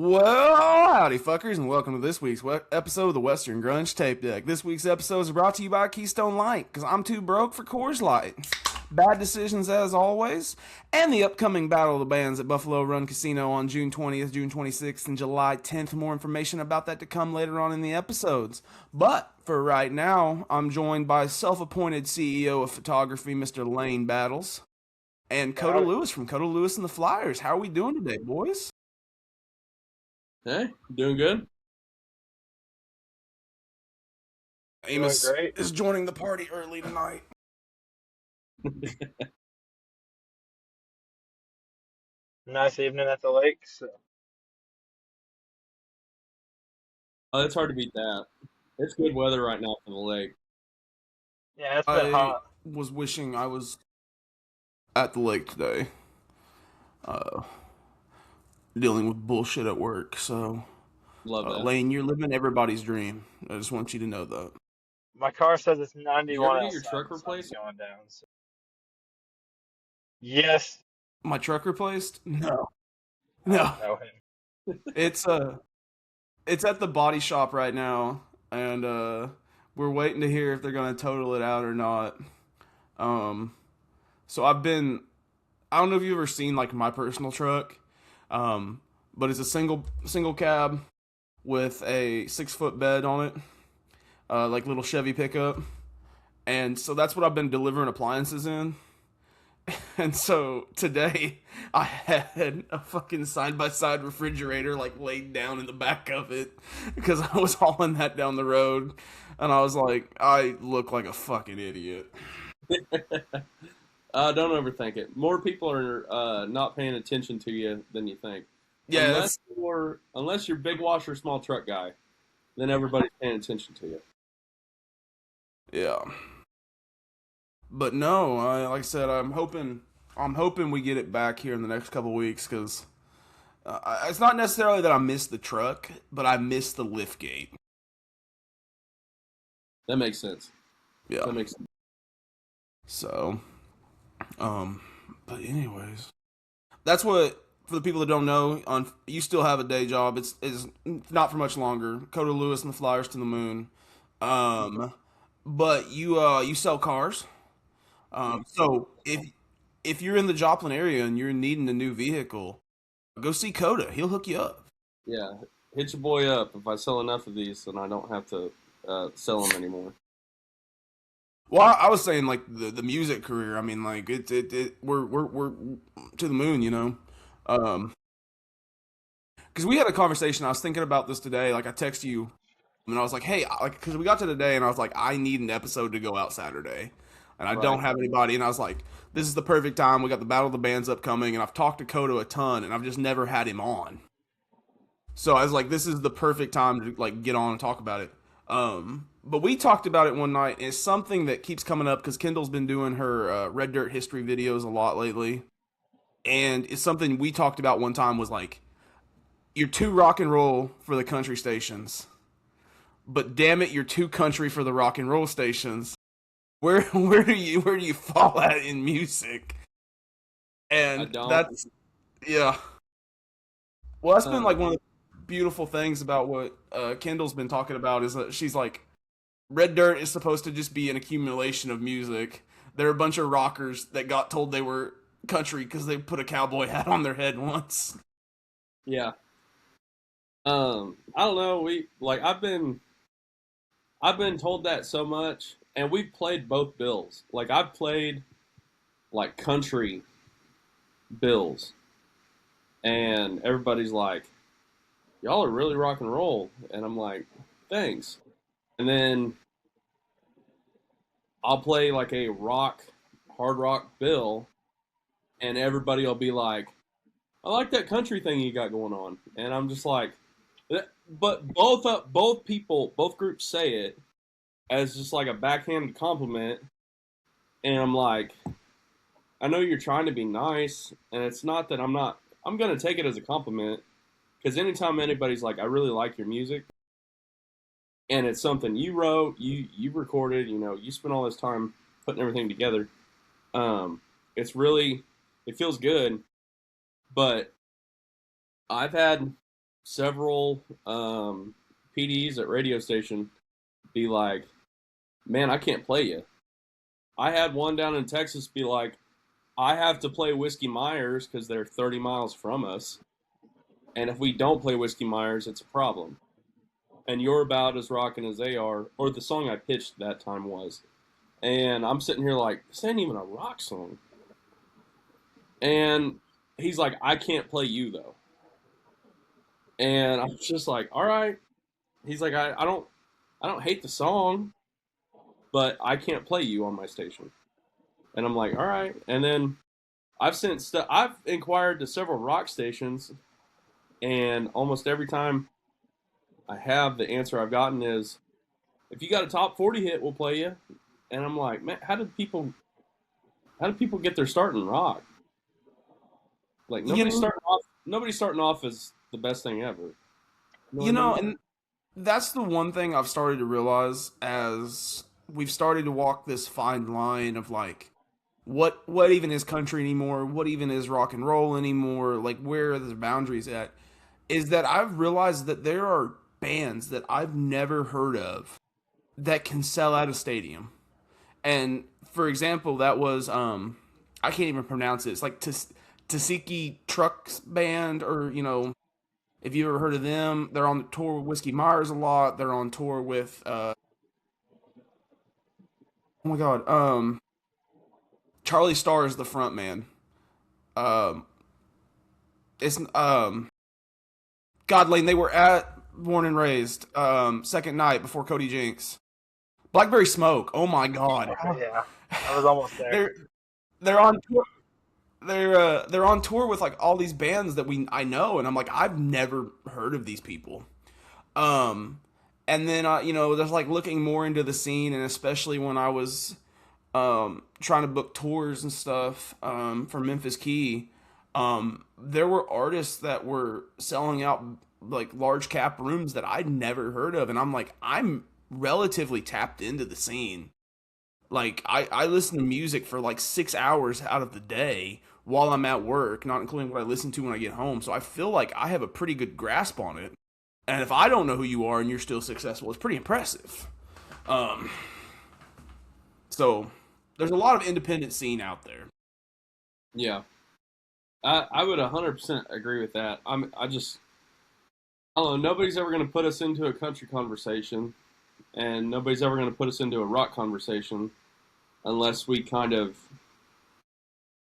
Well, howdy, fuckers, and welcome to this week's episode of the Western Grunge Tape Deck. This week's episode is brought to you by Keystone Light, because I'm too broke for Coors Light. Bad decisions, as always, and the upcoming Battle of the Bands at Buffalo Run Casino on June 20th, June 26th, and July 10th. More information about that to come later on in the episodes. But for right now, I'm joined by self-appointed CEO of photography, Mr. Lane Battles, and Kota Lewis from Kota Lewis and the Flyers. How are we doing today, boys? Hey, doing good. Amos is joining the party early tonight. Nice evening at the lake. So. Oh, it's hard to beat that. It's good weather right now for the lake. Yeah, it's been hot. Was wishing I was at the lake today. Dealing with bullshit at work, so Love that. Lane, you're living everybody's dream. I just want you to know that. My car says it's 91. Did you ever get outside, your truck so replaced? Going down. So. Yes. My truck replaced? No. I know him. It's at the body shop right now, and we're waiting to hear if they're gonna total it out or not. So I don't know if you've ever seen like my personal truck. But it's a single cab with a 6-foot bed on it, like little Chevy pickup. And so that's what I've been delivering appliances in. And so today I had a fucking side-by-side refrigerator like laid down in the back of it because I was hauling that down the road. And I was like, I look like a fucking idiot. Don't overthink it. More people are not paying attention to you than you think. Yeah, unless you're big washer, small truck guy, then everybody's paying attention to you. Yeah. But no, like I said, I'm hoping we get it back here in the next couple weeks because it's not necessarily that I miss the truck, but I miss the lift gate. That makes sense. Yeah. That makes sense. So, but anyways, that's what, for the people that don't know, you still have a day job. It's not for much longer. Kota Lewis and the Flyers to the moon. But you sell cars. So if you're in the Joplin area and you're needing a new vehicle, go see Kota. He'll hook you up. Yeah, hit your boy up. If I sell enough of these, then I don't have to sell them anymore. Well, I was saying like the music career. I mean, like we're to the moon, you know. Because we had a conversation. I was thinking about this today. Like I text you, and I was like, hey, like because we got to today, and I was like, I need an episode to go out Saturday, and I don't have anybody. And I was like, this is the perfect time. We got the Battle of the Bands upcoming, and I've talked to Kota a ton, and I've just never had him on. So I was like, this is the perfect time to like get on and talk about it. But we talked about it one night. It's something that keeps coming up because Kendall's been doing her Red Dirt history videos a lot lately. And it's something we talked about one time was like, you're too rock and roll for the country stations. But damn it, you're too country for the rock and roll stations. Where do you fall at in music? And that's, yeah. Well, that's been like one of the beautiful things about what Kendall's been talking about is that she's like, Red Dirt is supposed to just be an accumulation of music. There are a bunch of rockers that got told they were country because they put a cowboy hat on their head once. Yeah. I don't know. I've been told that so much, and we've played both bills. Like I've played like country bills, and everybody's like, y'all are really rock and roll. And I'm like, thanks. And then I'll play like a hard rock bill, and everybody will be like, I like that country thing you got going on. And I'm just like, but both groups say it as just like a backhanded compliment. And I'm like, I know you're trying to be nice, and it's not that I'm going to take it as a compliment. Because anytime anybody's like, I really like your music, and it's something you wrote, you recorded, you know, you spent all this time putting everything together, it feels good. But I've had several PDs at radio station be like, man, I can't play you. I had one down in Texas be like, I have to play Whiskey Myers because they're 30 miles from us. And if we don't play Whiskey Myers, it's a problem. And you're about as rocking as they are, or the song I pitched that time was. And I'm sitting here like, this ain't even a rock song. And he's like, I can't play you though. And I'm just like, all right. He's like, I don't hate the song, but I can't play you on my station. And I'm like, all right. And then I've inquired to several rock stations, and almost every time I have, the answer I've gotten is, if you got a top 40 hit, we'll play you. And I'm like, man, how did people get their start in rock? Like nobody's starting off as the best thing ever. You know, and that's the one thing I've started to realize as we've started to walk this fine line of like, what even is country anymore? What even is rock and roll anymore? Like, where are the boundaries at? Is that I've realized that there are bands that I've never heard of that can sell out a stadium. And for example, that was I can't even pronounce it. It's like Tasiki Trucks Band, or if you ever heard of them, they're on the tour with Whiskey Myers a lot. They're on tour with oh my god, Charlie Starr is the front man. It's God Lane. They were at Born and Raised second night before Cody Jinks. Blackberry Smoke. Oh my god. Yeah, I was almost there. They're on tour. They're on tour with like all these bands that I know, and I'm like, I've never heard of these people. And then there's like looking more into the scene, and especially when I was trying to book tours and stuff for Memphis Key, there were artists that were selling out like large cap rooms that I'd never heard of, and I'm like, I'm relatively tapped into the scene. Like I listen to music for like 6 hours out of the day while I'm at work, not including what I listen to when I get home. So I feel like I have a pretty good grasp on it. And if I don't know who you are and you're still successful, it's pretty impressive. So there's a lot of independent scene out there. Yeah, I would 100% agree with that. I don't know. Nobody's ever going to put us into a country conversation, and nobody's ever going to put us into a rock conversation unless we kind of,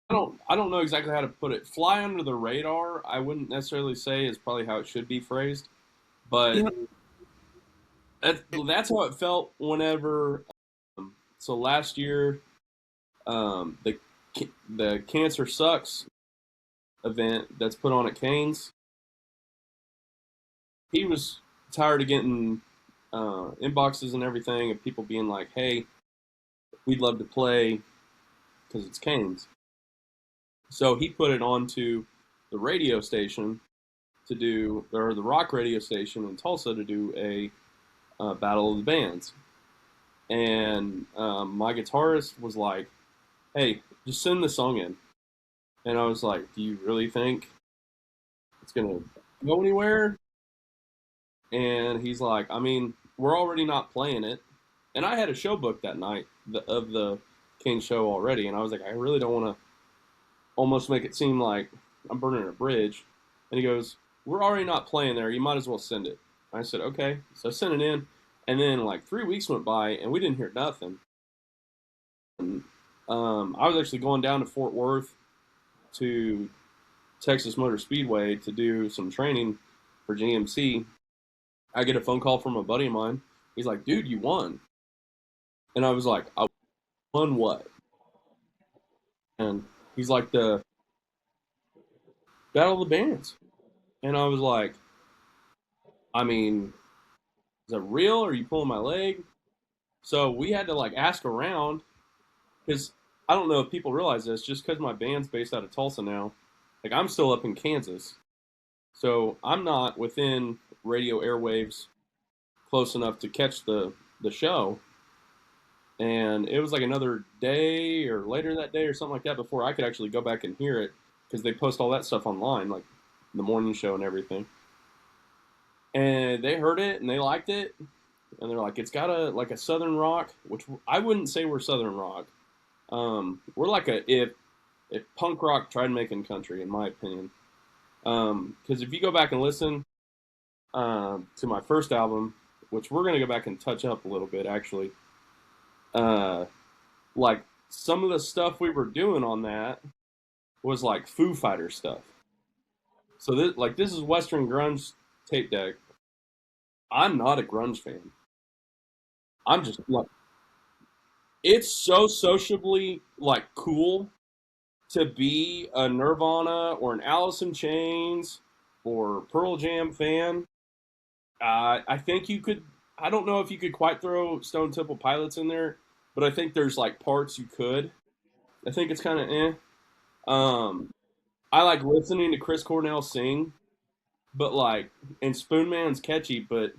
I don't know exactly how to put it. Fly under the radar, I wouldn't necessarily say is probably how it should be phrased, but that's how it felt whenever. So last year, the Cancer Sucks event that's put on at Canes, he was tired of getting inboxes and everything of people being like, hey, we'd love to play because it's Canes. So he put it onto the radio station or the rock radio station in Tulsa to do a battle of the bands. And my guitarist was like, hey, just send the song in. And I was like, do you really think it's going to go anywhere? And he's like, I mean, we're already not playing it. And I had a show booked that night of the King show already. And I was like, I really don't want to almost make it seem like I'm burning a bridge. And he goes, we're already not playing there. You might as well send it. I said, okay. So I sent it in. And then like 3 weeks went by and we didn't hear nothing. And, I was actually going down to Fort Worth to Texas Motor Speedway to do some training for GMC. I get a phone call from a buddy of mine. He's like, dude, you won. And I was like, I won what? And he's like, the Battle of the Bands. And I was like, I mean, is that real? Or are you pulling my leg? So we had to like ask around, because I don't know if people realize this, just because my band's based out of Tulsa now, like I'm still up in Kansas. So I'm not within radio airwaves close enough to catch the show. And it was like another day or later that day or something like that before I could actually go back and hear it, because they post all that stuff online, like the morning show and everything. and they heard it and they liked it, and they're like, it's got a southern rock, which I wouldn't say we're southern rock. We're like if punk rock tried making country, in my opinion. Because if you go back and listen to my first album, which we're gonna go back and touch up a little bit, actually, like some of the stuff we were doing on that was like Foo Fighter stuff. So this is Western grunge tape deck. I'm not a grunge fan. I'm just like, it's so sociably like cool to be a Nirvana or an Alice in Chains or Pearl Jam fan. I think you could. I don't know if you could quite throw Stone Temple Pilots in there, but I think there's like parts you could. I think it's kind of eh. I like listening to Chris Cornell sing, but like, and Spoon Man's catchy, but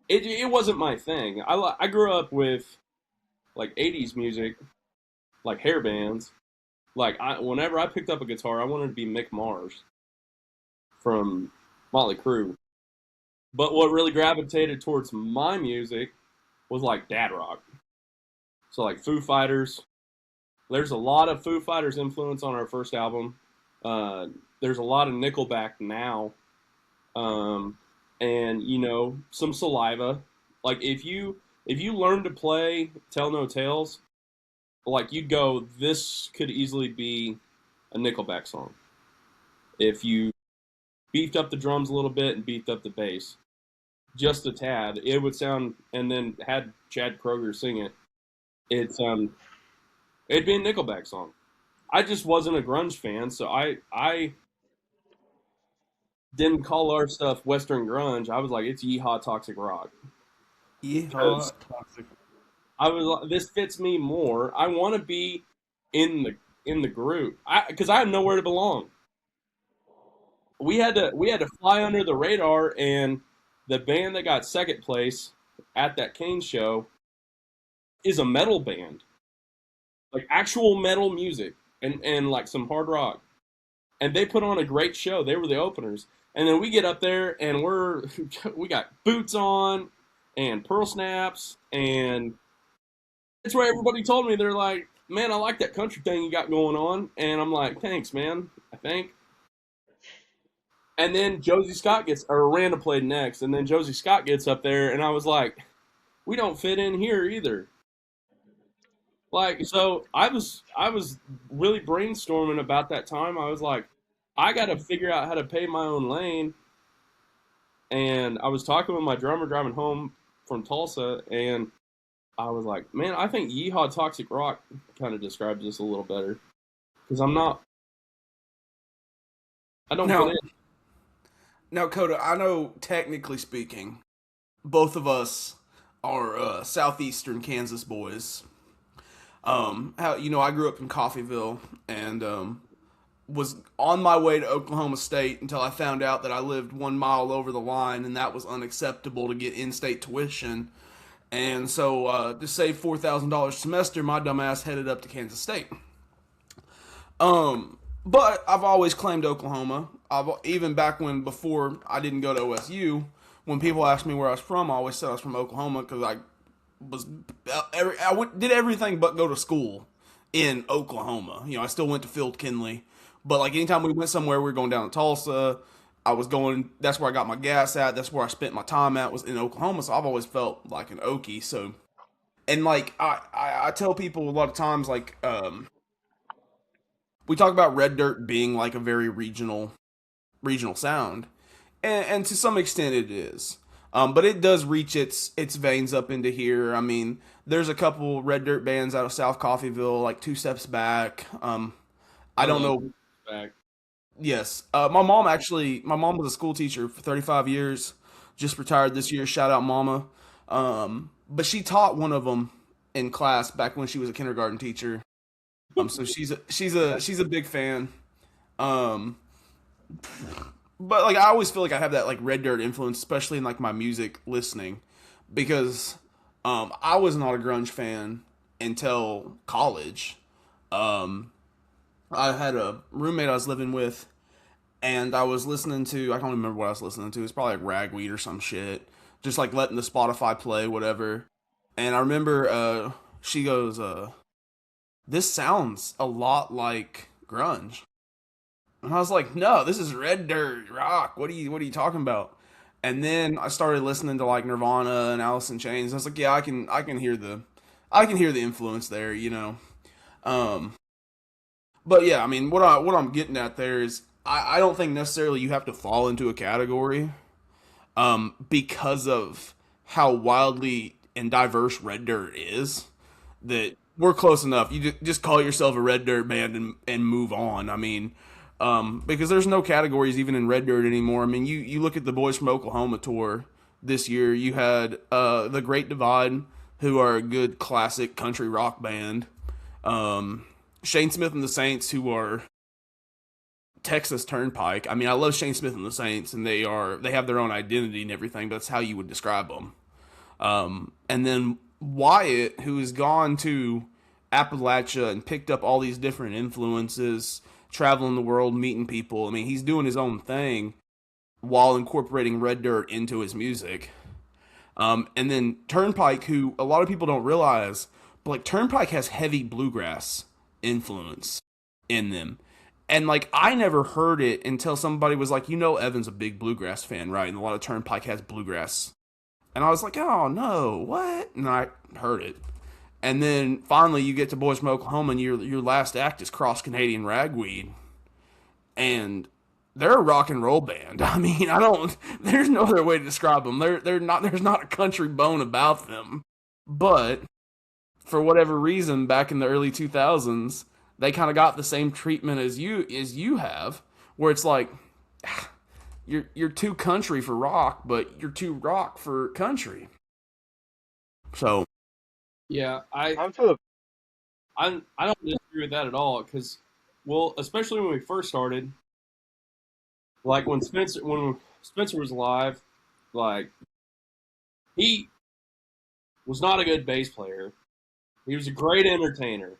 it wasn't my thing. I grew up with like '80s music, like hair bands. Like whenever I picked up a guitar, I wanted to be Mick Mars from Motley Crue. But what really gravitated towards my music was like dad rock. So like Foo Fighters. There's a lot of Foo Fighters influence on our first album. There's a lot of Nickelback now, and some Saliva. Like if you learn to play Tell No Tales, like you'd go, this could easily be a Nickelback song. If you beefed up the drums a little bit and beefed up the bass, just a tad, it would sound, and then had Chad Kroeger sing it, it'd be a Nickelback song. I just wasn't a grunge fan, so I didn't call our stuff Western grunge. I was like, it's yeehaw toxic rock. Yeehaw toxic. I was like, this fits me more. I want to be in the group because I have nowhere to belong. We had to fly under the radar, and the band that got second place at that Kane show is a metal band, like actual metal music and like some hard rock, and they put on a great show. They were the openers, and then we get up there and we got boots on and pearl snaps, and it's where everybody told me, they're like, man, I like that country thing you got going on, and I'm like, thanks, man. I think. And then Randa played next, and then Josie Scott gets up there, and I was like, we don't fit in here either. Like, so I was really brainstorming about that time. I was like, I got to figure out how to pay my own lane. And I was talking with my drummer driving home from Tulsa, and I was like, man, I think Yeehaw Toxic Rock kind of describes this a little better. Because I don't fit in. Now, Kota, I know technically speaking, both of us are southeastern Kansas boys. I grew up in Coffeyville and was on my way to Oklahoma State until I found out that I lived 1 mile over the line, and that was unacceptable to get in-state tuition. And so to save $4,000 a semester, my dumbass headed up to Kansas State. But I've always claimed Oklahoma. Even back before I didn't go to OSU, when people asked me where I was from, I always said I was from Oklahoma because I did everything but go to school in Oklahoma. I still went to Field Kinley, but like anytime we went somewhere, we were going down to Tulsa. That's where I got my gas at. That's where I spent my time at, was in Oklahoma. So I've always felt like an Okie. So, and like I tell people a lot of times, like we talk about Red Dirt being like a very regional sound, and to some extent it is. But it does reach its veins up into here. I mean, there's a couple Red Dirt bands out of South Coffeyville, like Two Steps Back. I don't know. Back. Yes. My mom was a school teacher for 35 years, just retired this year. Shout out mama. But she taught one of them in class back when she was a kindergarten teacher. So she's a big fan. But like I always feel like I have that like Red Dirt influence, especially in like my music listening, because I was not a grunge fan until college. I had a roommate I was living with, and I was listening to, I can't remember what I was listening to. It's probably like Ragweed or some shit. Just like letting the Spotify play, whatever. And I remember she goes, this sounds a lot like grunge. And I was like, no, this is red dirt rock. What are you talking about? And then I started listening to like Nirvana and Alice in Chains. I was like, yeah, I can hear the influence there, you know. Um, but yeah, I mean, what I'm getting at there is I don't think necessarily you have to fall into a category because of how wildly and diverse Red Dirt is. That we're close enough. You just call yourself a Red Dirt band and move on. I mean, because there's no categories even in Red Dirt anymore. I mean, you look at the Boys from Oklahoma tour this year. You had the Great Divide, who are a good classic country rock band. Shane Smith and the Saints, who are Texas Turnpike. I mean, I love Shane Smith and the Saints, and they have their own identity and everything. But that's how you would describe them. And then Wyatt, who has gone to Appalachia and picked up all these different influences, traveling the world, meeting people. I mean, he's doing his own thing while incorporating Red Dirt into his music. And then Turnpike, who a lot of people don't realize, but like Turnpike has heavy bluegrass influence in them. And like I never heard it until somebody was like, Evan's a big bluegrass fan, right? And a lot of Turnpike has bluegrass. And I was like, oh no, what? And I heard it. And then finally you get to Boys from Oklahoma and your last act is Cross Canadian Ragweed. And they're a rock and roll band. I mean, there's no other way to describe them. There's not a country bone about them. But for whatever reason, back in the early 2000s, they kind of got the same treatment as you have, where it's like, you're too country for rock, but you're too rock for country. So, yeah, I I'm to the don't disagree with that at all because, well, especially when we first started, like when Spencer was alive, like he was not a good bass player. He was a great entertainer,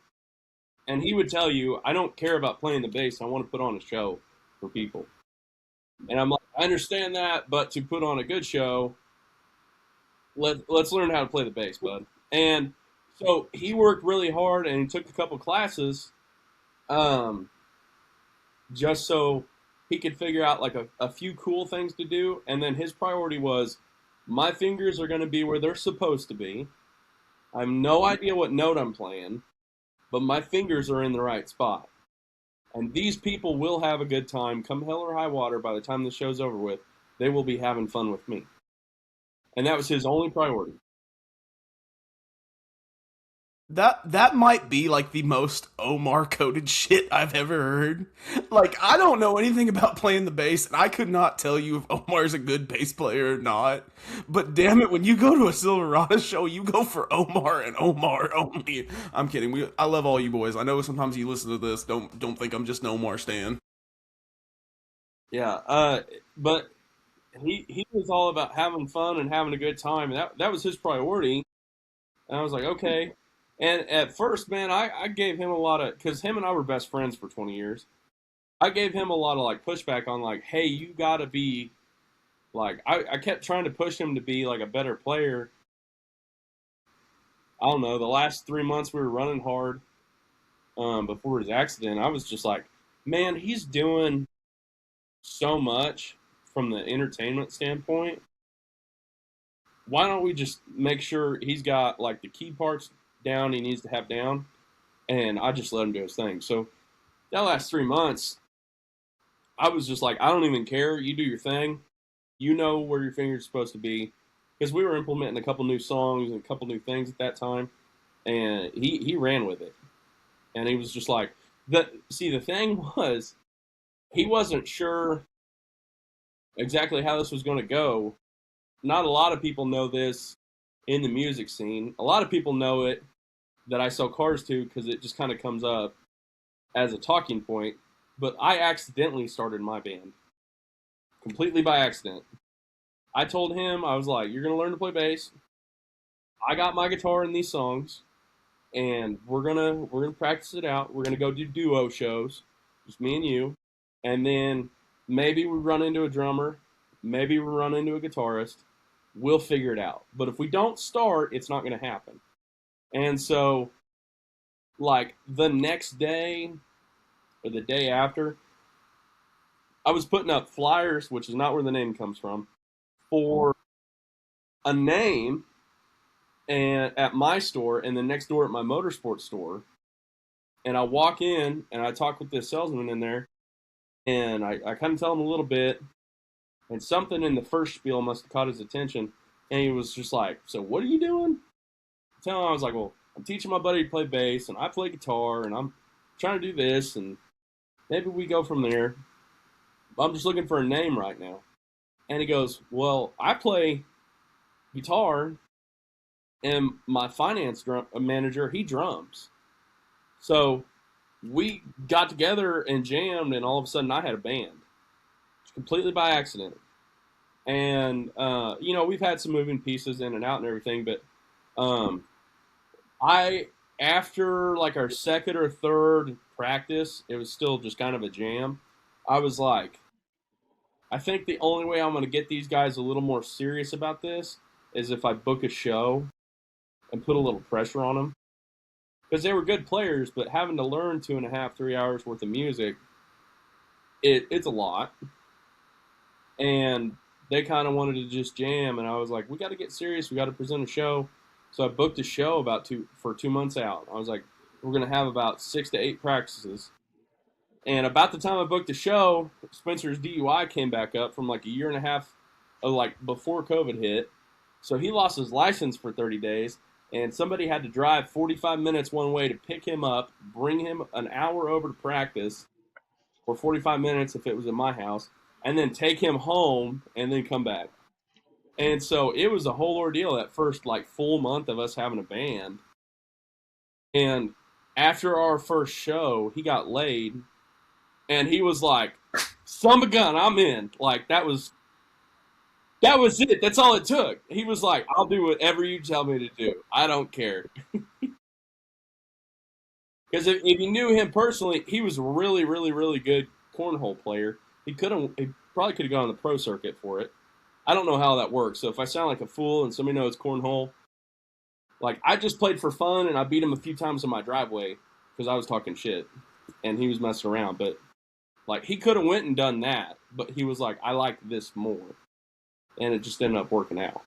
and he would tell you, "I don't care about playing the bass. I want to put on a show for people." And I'm like, I understand that, but to put on a good show, let's learn how to play the bass, bud. And so he worked really hard, and he took a couple classes, just so he could figure out like a few cool things to do. And then his priority was, my fingers are going to be where they're supposed to be. I have no idea what note I'm playing, but my fingers are in the right spot. And these people will have a good time. Come hell or high water, by the time the show's over with, they will be having fun with me. And that was his only priority. That might be like the most Omar coded shit I've ever heard. Like, I don't know anything about playing the bass, and I could not tell you if Omar's a good bass player or not. But damn it, when you go to a Silverado show, you go for Omar and Omar only. I'm kidding. I love all you boys. I know sometimes you listen to this. Don't think I'm just an Omar stan. Yeah, but he was all about having fun and having a good time, and that was his priority. And I was like, okay. And at first, man, I gave him a lot of, because him and I were best friends for 20 years. I gave him a lot of like pushback on like, hey, you gotta be like, I kept trying to push him to be like a better player. I don't know, the last 3 months we were running hard before his accident. I was just like, man, he's doing so much from the entertainment standpoint. Why don't we just make sure he's got like the key parts down he needs to have down, and I just let him do his thing. So that last 3 months, I was just like, I don't even care. You do your thing. You know where your finger's supposed to be, because we were implementing a couple new songs and a couple new things at that time, and he ran with it. And he was just like, the thing was, he wasn't sure exactly how this was going to go. Not a lot of people know this in the music scene. A lot of people know it that I sell cars to because it just kind of comes up as a talking point. But I accidentally started my band. Completely by accident. I told him, I was like, you're going to learn to play bass. I got my guitar in these songs, and we're gonna practice it out. We're going to go do duo shows, just me and you. And then maybe we run into a drummer, maybe we run into a guitarist. We'll figure it out. But if we don't start, it's not going to happen. And so, like, the next day or the day after, I was putting up flyers, which is not where the name comes from, for a name and at my store, and then next door at my motorsports store. And I walk in and I talk with this salesman in there, and I kind of tell him a little bit, and something in the first spiel must have caught his attention, and he was just like, "So what are you doing?" I was like, "Well, I'm teaching my buddy to play bass, and I play guitar, and I'm trying to do this, and maybe we go from there. I'm just looking for a name right now." And he goes, "Well, I play guitar, and my finance manager, he drums. So we got together and jammed, and all of a sudden I had a band, completely by accident. And, we've had some moving pieces in and out and everything, but after like our second or third practice, it was still just kind of a jam. I was like, I think the only way I'm going to get these guys a little more serious about this is if I book a show and put a little pressure on them. Because they were good players, but having to learn 2.5, 3 hours worth of music, it's a lot. And they kind of wanted to just jam, and I was like, we got to get serious. We got to present a show. So I booked a show for 2 months out. I was like, we're going to have about 6 to 8 practices. And about the time I booked the show, Spencer's DUI came back up from like a year and a half, before COVID hit. So he lost his license for 30 days, and somebody had to drive 45 minutes one way to pick him up, bring him an hour over to practice, or 45 minutes if it was at my house, and then take him home and then come back. And so it was a whole ordeal that first full month of us having a band. And after our first show, he got laid, and he was like, "Son of a gun, I'm in." Like that was it. That's all it took. He was like, "I'll do whatever you tell me to do. I don't care." Because if you knew him personally, he was a really, really, really good cornhole player. He probably could have gone on the pro circuit for it. I don't know how that works. So if I sound like a fool and somebody knows cornhole, I just played for fun, and I beat him a few times in my driveway because I was talking shit and he was messing around. But he could have went and done that, but he was like, "I like this more," and it just ended up working out.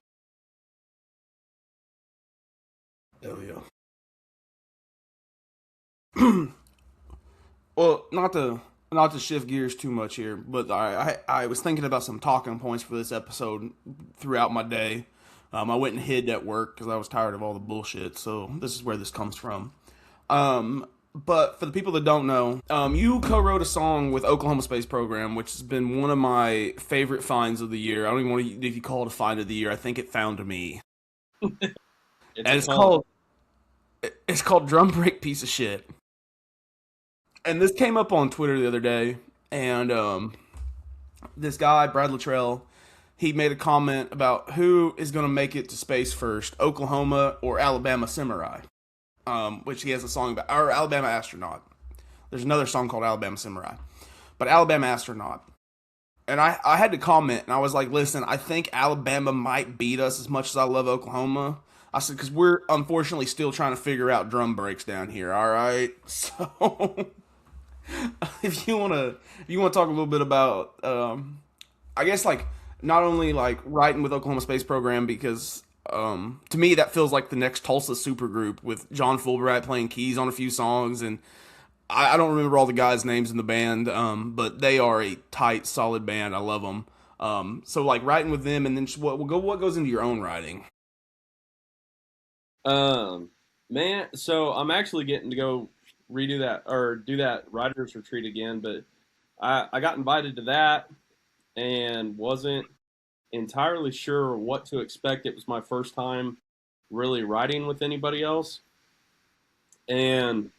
Hell yeah. Well, not to shift gears too much here, but I was thinking about some talking points for this episode throughout my day. I went and hid at work because I was tired of all the bullshit. So this is where this comes from. But for the people that don't know, you co-wrote a song with Oklahoma Space Program, which has been one of my favorite finds of the year. I don't even want to, if you call it a find of the year. I think it found me. It's called Drum Break Piece of Shit. And this came up on Twitter the other day, and this guy, Brad Luttrell, he made a comment about who is going to make it to space first, Oklahoma or Alabama Samurai, which he has a song about, or Alabama Astronaut. There's another song called Alabama Samurai, but Alabama Astronaut. And I had to comment, and I was like, listen, I think Alabama might beat us as much as I love Oklahoma. I said, because we're unfortunately still trying to figure out drum breaks down here, all right? So if you want to talk a little bit about, I guess not only writing with Oklahoma Space Program, because to me that feels like the next Tulsa supergroup with John Fulbright playing keys on a few songs, and I don't remember all the guys' names in the band, but they are a tight, solid band. I love them. So writing with them, and then what goes into your own writing? Man, so I'm actually getting to go redo that or do that writers retreat again, but I got invited to that and wasn't entirely sure what to expect. It was my first time really writing with anybody else, and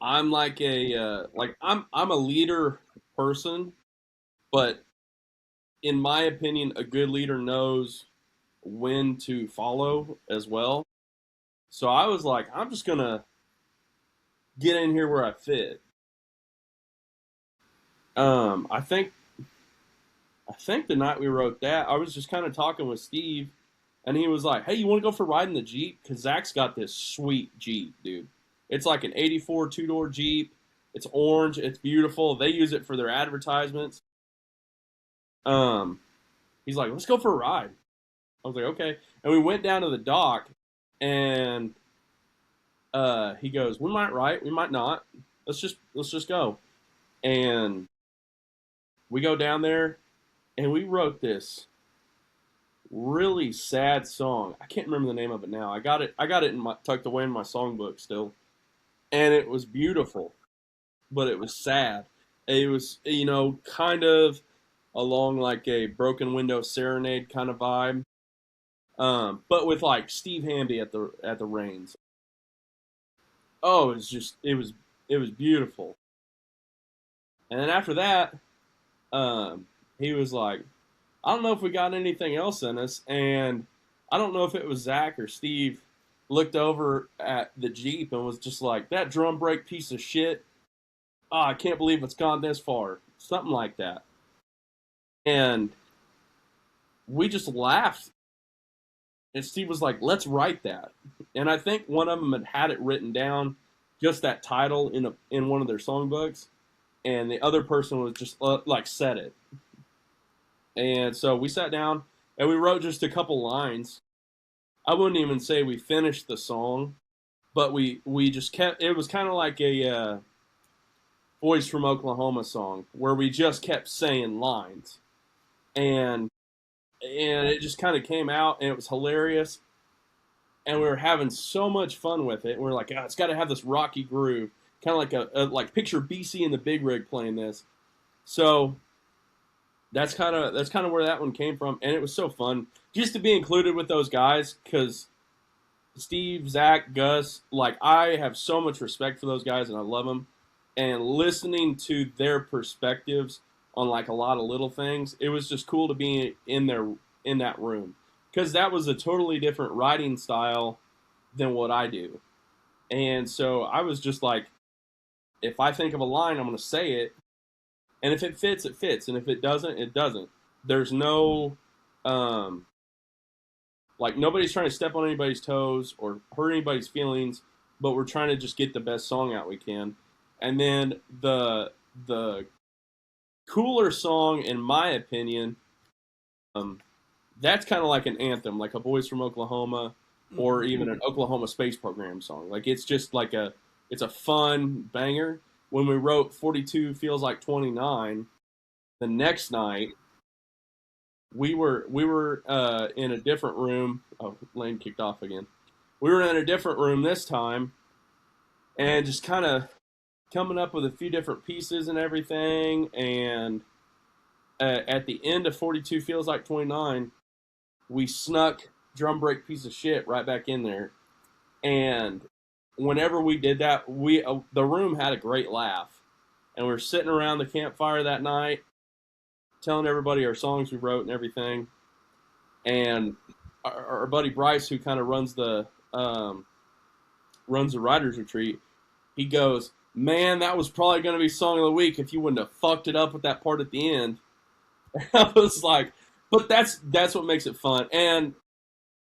I'm I'm a leader person, but in my opinion, a good leader knows when to follow as well. So I was like, I'm just gonna get in here where I fit. I think I think the night we wrote that, I was just kind of talking with Steve, and he was like, "Hey, you want to go for a ride in the Jeep? Because Zach's got this sweet Jeep, dude. It's like an '84 two-door Jeep. It's orange. It's beautiful. They use it for their advertisements." Um, he's like, "Let's go for a ride." I was like, "Okay," and we went down to the dock, and he goes, "We might ride, we might not. Let's just go." And we go down there, and we wrote this really sad song. I can't remember the name of it now. I got it tucked away in my songbook still, and it was beautiful, but it was sad. It was, kind of along like a Broken Window Serenade kind of vibe, but with like Steve Hamby at the reins. Oh, it was beautiful. And then after that, he was like, "I don't know if we got anything else in us," and I don't know if it was Zach or Steve looked over at the Jeep and was just like, "That drum brake piece of shit. Oh, I can't believe it's gone this far." Something like that. And we just laughed. And Steve was like, "Let's write that." And I think one of them had it written down, just that title in one of their songbooks, and the other person was just like said it. And so we sat down and we wrote just a couple lines. I wouldn't even say we finished the song, but we just kept. It was kind of like a Boys from Oklahoma song where we just kept saying lines, and it just kind of came out, and it was hilarious, and we were having so much fun with it. And we are like, "Oh, it's got to have this rocky groove, kind of like like picture BC and the Big Rig playing this." So that's kind of where that one came from, and it was so fun just to be included with those guys, because Steve, Zach, Gus, like, I have so much respect for those guys, and I love them. And listening to their perspectives on like a lot of little things, it was just cool to be in that room, because that was a totally different writing style than what I do. And so I was just like, if I think of a line, I'm going to say it, and if it fits, it fits, and if it doesn't, it doesn't. There's no like, nobody's trying to step on anybody's toes or hurt anybody's feelings, but we're trying to just get the best song out we can. And then the cooler song, in my opinion, that's kind of like an anthem, like a Boys from Oklahoma, or even an Oklahoma Space Program song. Like, it's just like it's a fun banger. When we wrote 42 Feels Like 29, the next night, we were in a different room. Oh, Lane kicked off again. We were in a different room this time, and just kind of coming up with a few different pieces and everything. And at the end of 42 Feels Like 29, we snuck Drum Break Piece of Shit right back in there. And whenever we did that, the room had a great laugh. And we were sitting around the campfire that night, telling everybody our songs we wrote and everything. And our buddy Bryce, who kind of runs the writers retreat, he goes, "Man, that was probably going to be song of the week if you wouldn't have fucked it up with that part at the end." I was like, but that's what makes it fun. And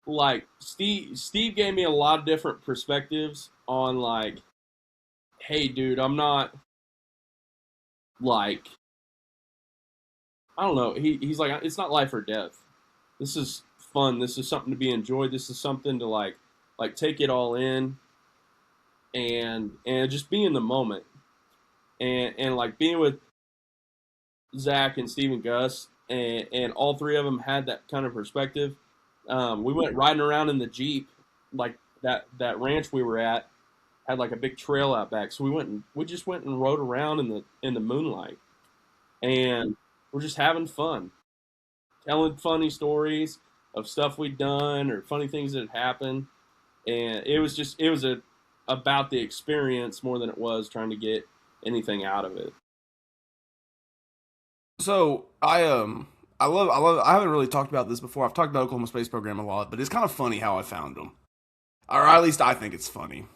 like, Steve gave me a lot of different perspectives on, like, "Hey, dude, I'm not like, I don't know." He's like, "It's not life or death. This is fun. This is something to be enjoyed. This is something to like take it all in, and just be in the moment." And like, being with Zach and Steve and Gus, and all three of them had that kind of perspective. We went riding around in the Jeep, like that ranch we were at had like a big trail out back, so we just went and rode around in the moonlight, and we're just having fun, telling funny stories of stuff we'd done or funny things that had happened. And it was about the experience more than it was trying to get anything out of it. So I haven't really talked about this before. I've talked about Oklahoma Space Program a lot, but it's kind of funny how I found them, or at least I think it's funny.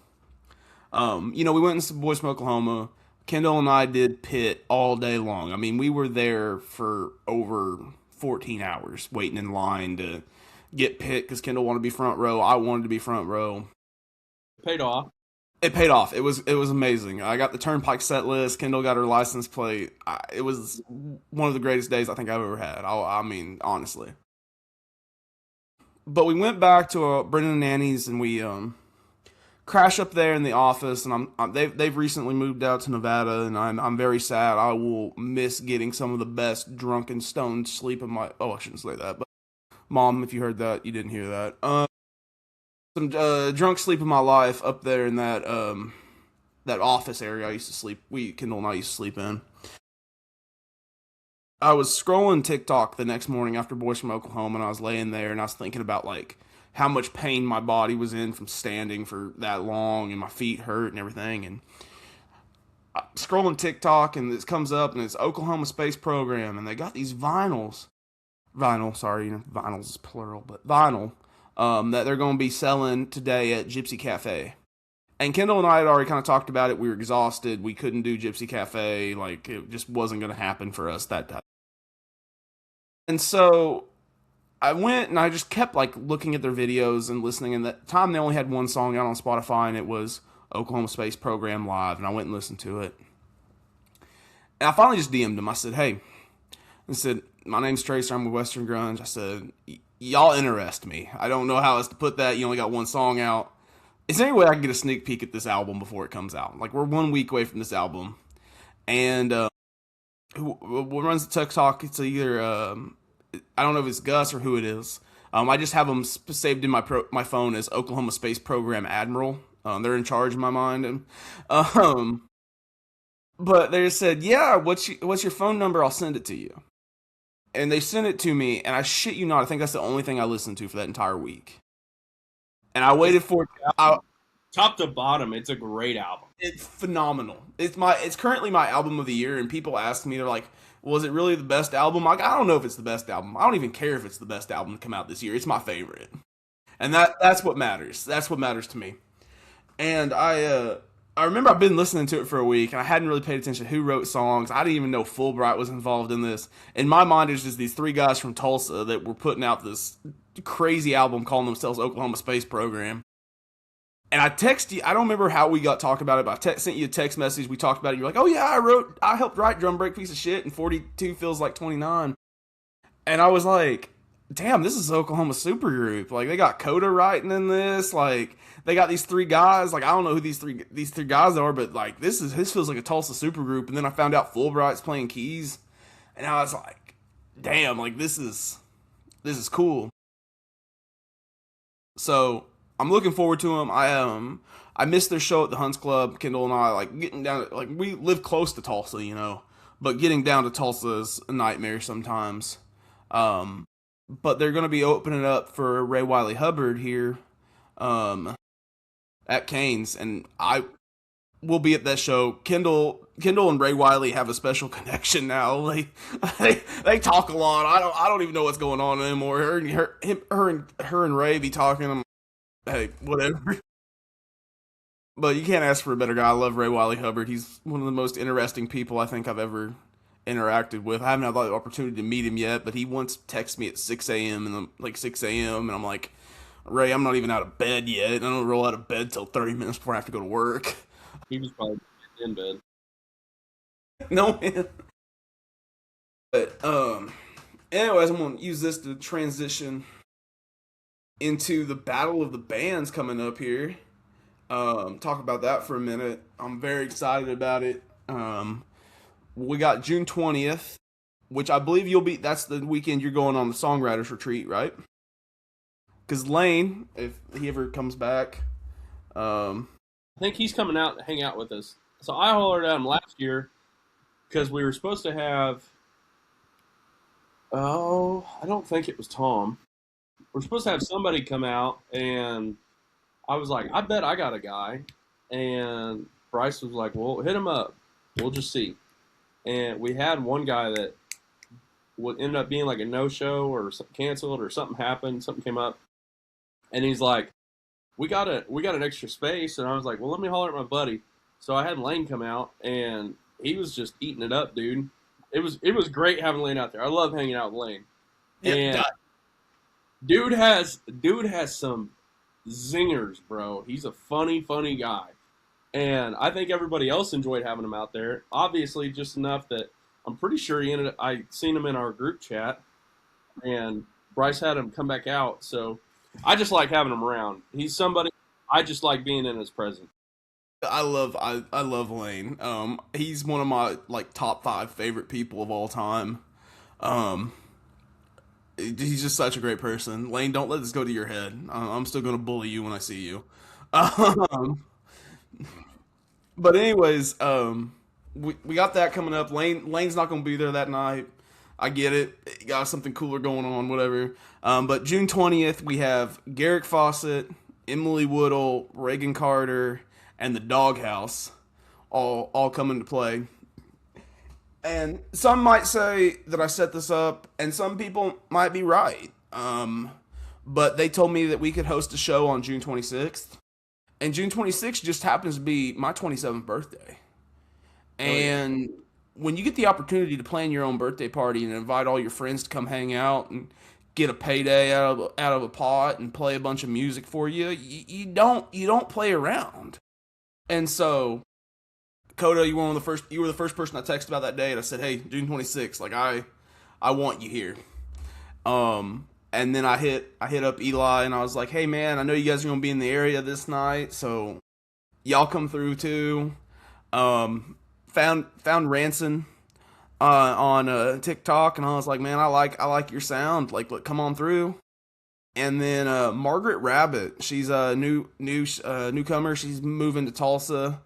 We went into Boys from Oklahoma. Kendall and I did pit all day long. I mean, we were there for over 14 hours waiting in line to get pit because Kendall wanted to be front row. I wanted to be front row. Paid off. It paid off. It was amazing. I got the Turnpike set list. Kendall got her license plate. It was one of the greatest days I think I've ever had. I mean, honestly. But we went back to Brendan and Nanny's, and we crash up there in the office. And they've recently moved out to Nevada, and I'm very sad. I will miss getting some of the best drunken stoned sleep of my. Oh, I shouldn't say that. But Mom, if you heard that, you didn't hear that. Some drunk sleep of my life up there in that office area I used to sleep. Kendall and I used to sleep in. I was scrolling TikTok the next morning after Boys from Oklahoma, and I was laying there, and I was thinking about like how much pain my body was in from standing for that long, and my feet hurt and everything. And I'm scrolling TikTok, and this comes up, and it's Oklahoma Space Program, and they got these vinyls. Vinyls is plural, but vinyl. That they're going to be selling today at Gypsy Cafe. And Kendall and I had already kind of talked about it. We were exhausted. We couldn't do Gypsy Cafe. Like, it just wasn't going to happen for us that time. And so I went and I just kept, like, looking at their videos and listening. And at the time, they only had one song out on Spotify, and it was Oklahoma Space Program Live. And I went and listened to it. And I finally just DM'd them. I said, hey, my name's Tracer. I'm with Western Grunge. I said, y'all interest me. I don't know how else to put that. You only got one song out. Is there any way I can get a sneak peek at this album before it comes out? Like, we're 1 week away from this album. And who runs the TikTok, it's either, I don't know if it's Gus or who it is. I just have them saved in my phone as Oklahoma Space Program Admiral. They're in charge of my mind. And, but they just said, yeah, what's your phone number? I'll send it to you. And they sent it to me, and I shit you not, I think that's the only thing I listened to for that entire week. And I waited for top to bottom. It's a great album. It's phenomenal. It's currently my album of the year, and people ask me, they're like, "Was it really the best album?" Like, I don't know if it's the best album. I don't even care if it's the best album to come out this year. It's my favorite, and that's what matters. That's what matters to me. And I remember I've been listening to it for a week, and I hadn't really paid attention to who wrote songs. I didn't even know Fulbright was involved in this. In my mind, it's just these three guys from Tulsa that were putting out this crazy album calling themselves Oklahoma Space Program. And I text you, I don't remember how we got talking about it, but I sent you a text message. We talked about it. You're like, oh yeah, I helped write Drum Break Piece of Shit, and 42 feels like 29. And I was like, damn, this is Oklahoma supergroup. Like, they got Kota writing in this. Like, they got these three guys. Like, I don't know who these three guys are, but like, this feels like a Tulsa supergroup. And then I found out Fulbright's playing keys, and I was like, damn, like this is cool. So I'm looking forward to them. I missed their show at the Hunts Club. Kendall and I, like, getting down, like, we live close to Tulsa, you know, but getting down to Tulsa is a nightmare sometimes. But they're going to be opening up for Ray Wiley Hubbard here at Cain's, and I will be at that show. Kendall and Ray Wiley have a special connection now. They talk a lot. I don't even know what's going on anymore. Her and Ray be talking. I'm like, hey, whatever. But you can't ask for a better guy. I love Ray Wiley Hubbard. He's one of the most interesting people I think I've ever interacted with. I haven't had the opportunity to meet him yet, but he once texted me at 6 a.m. and I'm like, Ray, I'm not even out of bed yet. I don't roll out of bed till 30 minutes before I have to go to work. He was probably in bed. No, man. But anyways, I'm gonna use this to transition into the Battle of the Bands coming up here. Talk about that for a minute. I'm very excited about it. We got June 20th, which I believe that's the weekend you're going on the Songwriters Retreat, right? Because Lane, if he ever comes back, I think he's coming out to hang out with us. So I hollered at him last year because we were supposed to have, I don't think it was Tom. We're supposed to have somebody come out, and I was like, I bet I got a guy. And Bryce was like, well, hit him up. We'll just see. And we had one guy that would end up being like a no-show or canceled or something happened, something came up. And he's like, we got an extra space. And I was like, well, let me holler at my buddy. So I had Lane come out, and he was just eating it up, dude. It was great having Lane out there. I love hanging out with Lane. And Yeah, dude has some zingers, bro. He's a funny guy. And I think everybody else enjoyed having him out there. Obviously, just enough that I'm pretty sure I seen him in our group chat, and Bryce had him come back out. So I just like having him around. He's somebody I just like being in his presence. I love Lane. He's one of my like top 5 favorite people of all time. Um, he's just such a great person. Lane, don't let this go to your head. I'm still gonna bully you when I see you. Um, but anyways, we got that coming up. Lane's not gonna be there that night. I get it. You got something cooler going on, whatever. But June 20th, we have Garrick Fawcett, Emily Woodall, Reagan Carter, and the Doghouse all coming to play. And some might say that I set this up, and some people might be right. But they told me that we could host a show on June 26th. And June 26th just happens to be my 27th birthday. And when you get the opportunity to plan your own birthday party and invite all your friends to come hang out and get a payday out of a pot and play a bunch of music for you, you don't play around. And so, Kota, you were the first person I texted about that day, and I said, "Hey, June 26th, like I want you here." And then I hit up Eli, and I was like, "Hey man, I know you guys are gonna be in the area this night, so y'all come through too." Found Ranson on TikTok, and I was like, "Man, I like your sound. Like, look, come on through." And then Margaret Rabbit, she's a newcomer. She's moving to Tulsa.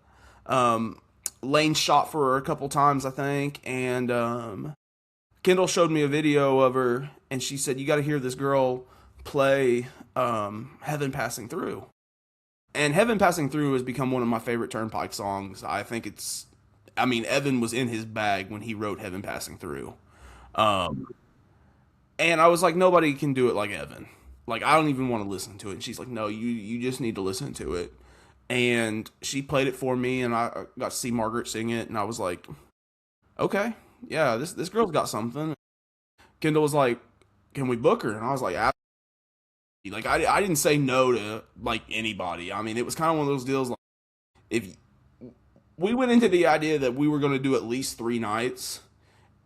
Lane shot for her a couple times, I think, and Kendall showed me a video of her, and she said, "You got to hear this girl play Heaven Passing Through." And Heaven Passing Through has become one of my favorite Turnpike songs. Evan was in his bag when he wrote Heaven Passing Through. And I was like, nobody can do it like Evan. Like, I don't even want to listen to it. And she's like, no, you just need to listen to it. And she played it for me, and I got to see Margaret sing it, and I was like, okay, yeah, this girl's got something. Kendall was like, can we book her? And I was like, absolutely. Like, I didn't say no to, like, anybody. I mean, it was kind of one of those deals, like, if we went into the idea that we were going to do at least 3 nights,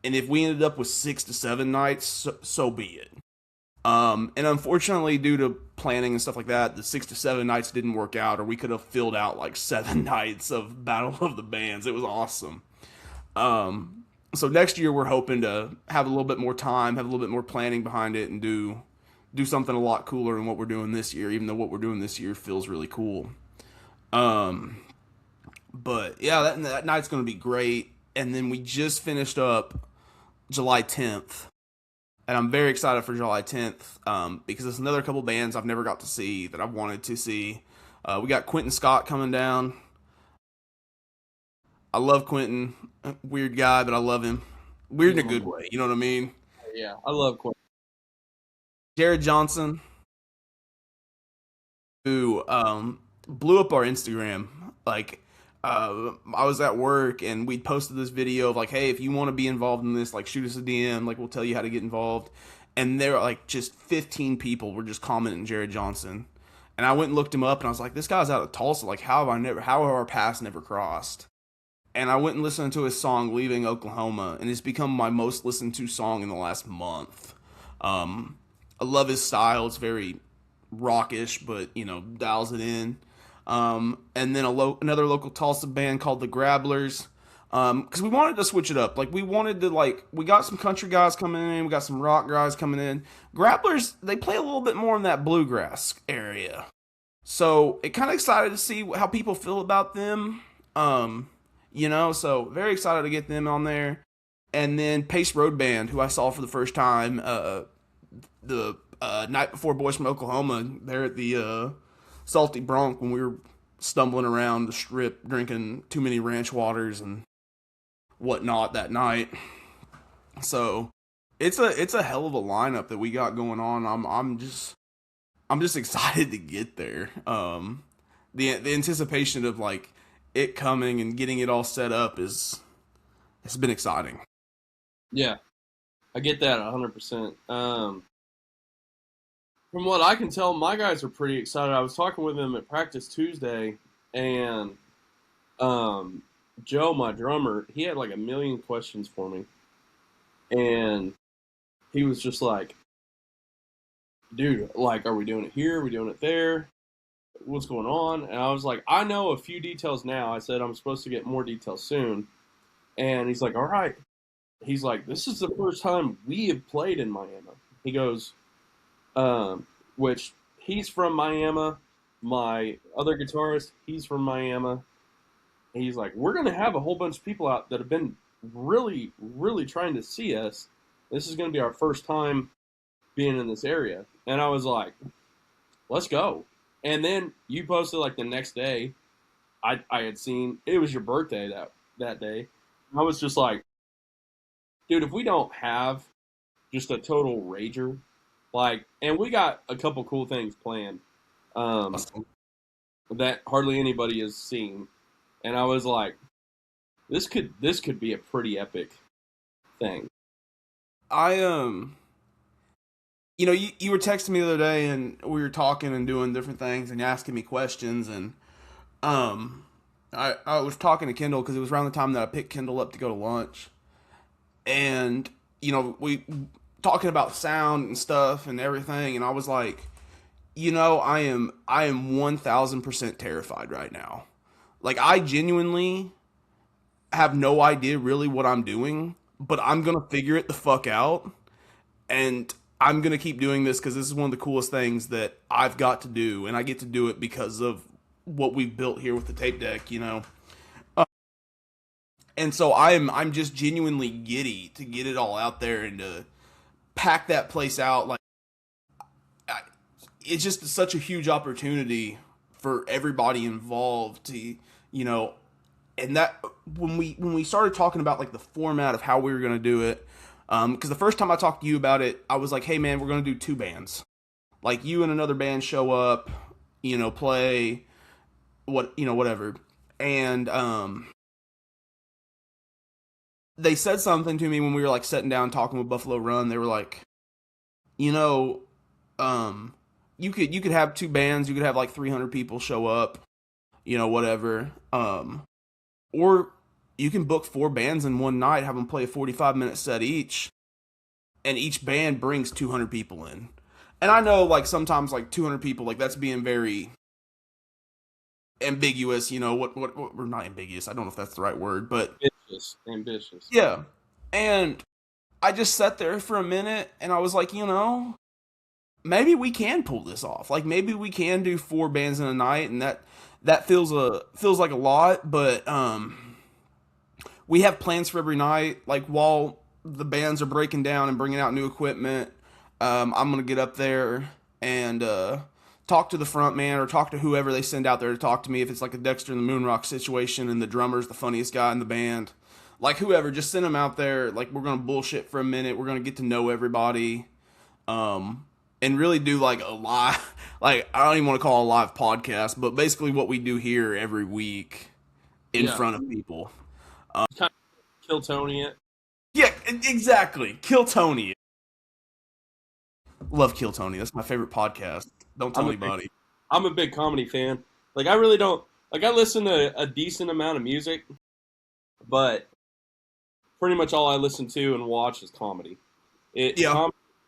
and if we ended up with 6 to 7 nights, so be it. And unfortunately, due to planning and stuff like that, the 6 to 7 nights didn't work out, or we could have filled out like 7 nights of Battle of the Bands. It was awesome. So next year we're hoping to have a little bit more time, have a little bit more planning behind it, and do something a lot cooler than what we're doing this year, even though what we're doing this year feels really cool. But yeah, that night's going to be great. And then we just finished up July 10th. And I'm very excited for July 10th because there's another couple bands I've never got to see that I've wanted to see. We got Quentin Scott coming down. I love Quentin. Weird guy, but I love him. Weird in a good way. You know what I mean? Yeah, I love Quentin. Jared Johnson, who blew up our Instagram. Like, I was at work and we posted this video of like, hey, if you want to be involved in this, like, shoot us a DM, like, we'll tell you how to get involved. And there were like just 15 people were just commenting Jared Johnson. And I went and looked him up, and I was like, this guy's out of Tulsa. Like, how have our paths never crossed? And I went and listened to his song Leaving Oklahoma, and it's become my most listened to song in the last month. I love his style. It's very rockish, but, you know, dials it in. And then another local Tulsa band called the Grabblers, because we wanted to switch it up. Like, we wanted to, like, we got some country guys coming in, we got some rock guys coming in. Grabblers, they play a little bit more in that bluegrass area, so it kind of excited to see how people feel about them. You know, so very excited to get them on there. And then Pace Road Band, who I saw for the first time the night before Boys from Oklahoma, there at the Salty Bronc, when we were stumbling around the strip drinking too many ranch waters and whatnot that night. So it's a hell of a lineup that we got going on. I'm just excited to get there. The anticipation of, like, it coming and getting it all set up it's been exciting. Yeah, I get that 100%. From what I can tell, my guys are pretty excited. I was talking with them at practice Tuesday, and Joe, my drummer, he had like a million questions for me, and he was just like, dude, like, are we doing it here? Are we doing it there? What's going on? And I was like, I know a few details now. I said, I'm supposed to get more details soon. And he's like, all right. He's like, this is the first time we have played in Miami. He goes, which he's from Miami. My other guitarist, he's from Miami. And he's like, we're going to have a whole bunch of people out that have been really, really trying to see us. This is going to be our first time being in this area. And I was like, let's go. And then you posted like the next day. I had seen, it was your birthday that day. I was just like, dude, if we don't have just a total rager, like, and we got a couple cool things planned that hardly anybody has seen. And I was like, this could be a pretty epic thing. You know, you were texting me the other day, and we were talking and doing different things, and asking me questions, and I was talking to Kendall because it was around the time that I picked Kendall up to go to lunch, and you know, we talking about sound and stuff and everything, and I was like, you know, I am 1000% terrified right now. Like, I genuinely have no idea really what I'm doing, but I'm gonna figure it the fuck out, and I'm going to keep doing this because this is one of the coolest things that I've got to do, and I get to do it because of what we've built here with the tape deck, you know. And so I'm just genuinely giddy to get it all out there and to pack that place out. Like, it's just such a huge opportunity for everybody involved to, you know, and that when we started talking about like the format of how we were going to do it, because the first time I talked to you about it, I was like, hey man, we're going to do 2 bands. Like, you and another band show up, you know, play, whatever. And they said something to me when we were like sitting down talking with Buffalo Run. They were like, you know, you could have 2 bands, you could have like 300 people show up, you know, whatever. Or you can book 4 bands in one night, have them play a 45-minute set each, and each band brings 200 people in. And I know, like, sometimes, like, 200 people, like, that's being very ambiguous, you know, what we're not ambiguous, I don't know if that's the right word, but... Ambitious. Yeah. And I just sat there for a minute, and I was like, you know, maybe we can pull this off. Like, maybe we can do 4 bands in a night, and that feels like a lot, but, we have plans for every night. Like, while the bands are breaking down and bringing out new equipment, I'm going to get up there and talk to the front man or talk to whoever they send out there to talk to me. If it's like a Dexter and the Moonrock situation and the drummer's the funniest guy in the band, like whoever, just send them out there. Like, we're going to bullshit for a minute. We're going to get to know everybody, and really do like a live, like, I don't even want to call it a live podcast, but basically what we do here every week in front of people. Kind of Kill Tony it. Yeah, exactly. Kill Tony. Love Kill Tony. That's my favorite podcast. Don't tell anybody. I'm a big comedy fan. Like, I really don't... Like, I listen to a decent amount of music, but pretty much all I listen to and watch is comedy.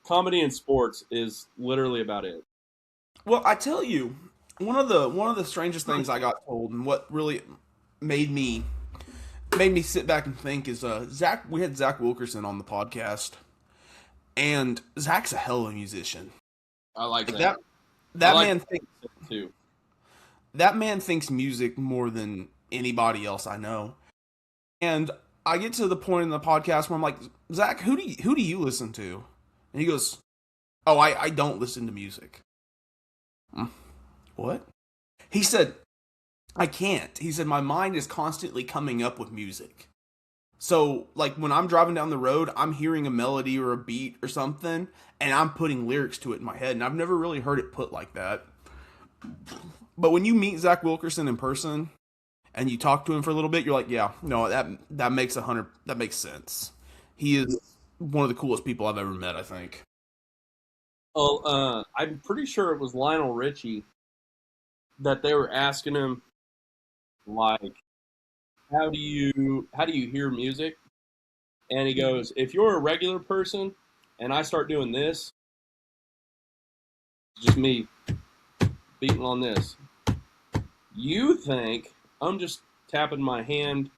Comedy and sports is literally about it. Well, I tell you, one of the strangest things I got told, and what really made me sit back and think, is Zach. We had Zach Wilkerson on the podcast, and Zach's a hell of a musician. I like that. That man thinks too. That man thinks music more than anybody else I know. And I get to the point in the podcast where I'm like, Zach, who do you listen to? And he goes, oh, I don't listen to music. What? He said, I can't. He said, my mind is constantly coming up with music. So, like, when I'm driving down the road, I'm hearing a melody or a beat or something, and I'm putting lyrics to it in my head, and I've never really heard it put like that. But when you meet Zach Wilkerson in person, and you talk to him for a little bit, you're like, yeah, no, that makes sense. He is one of the coolest people I've ever met, I think. Oh, I'm pretty sure it was Lionel Richie that they were asking him like, how do you hear music? And he goes, if you're a regular person and I start doing this, it's just me beating on this. You think I'm just tapping my hand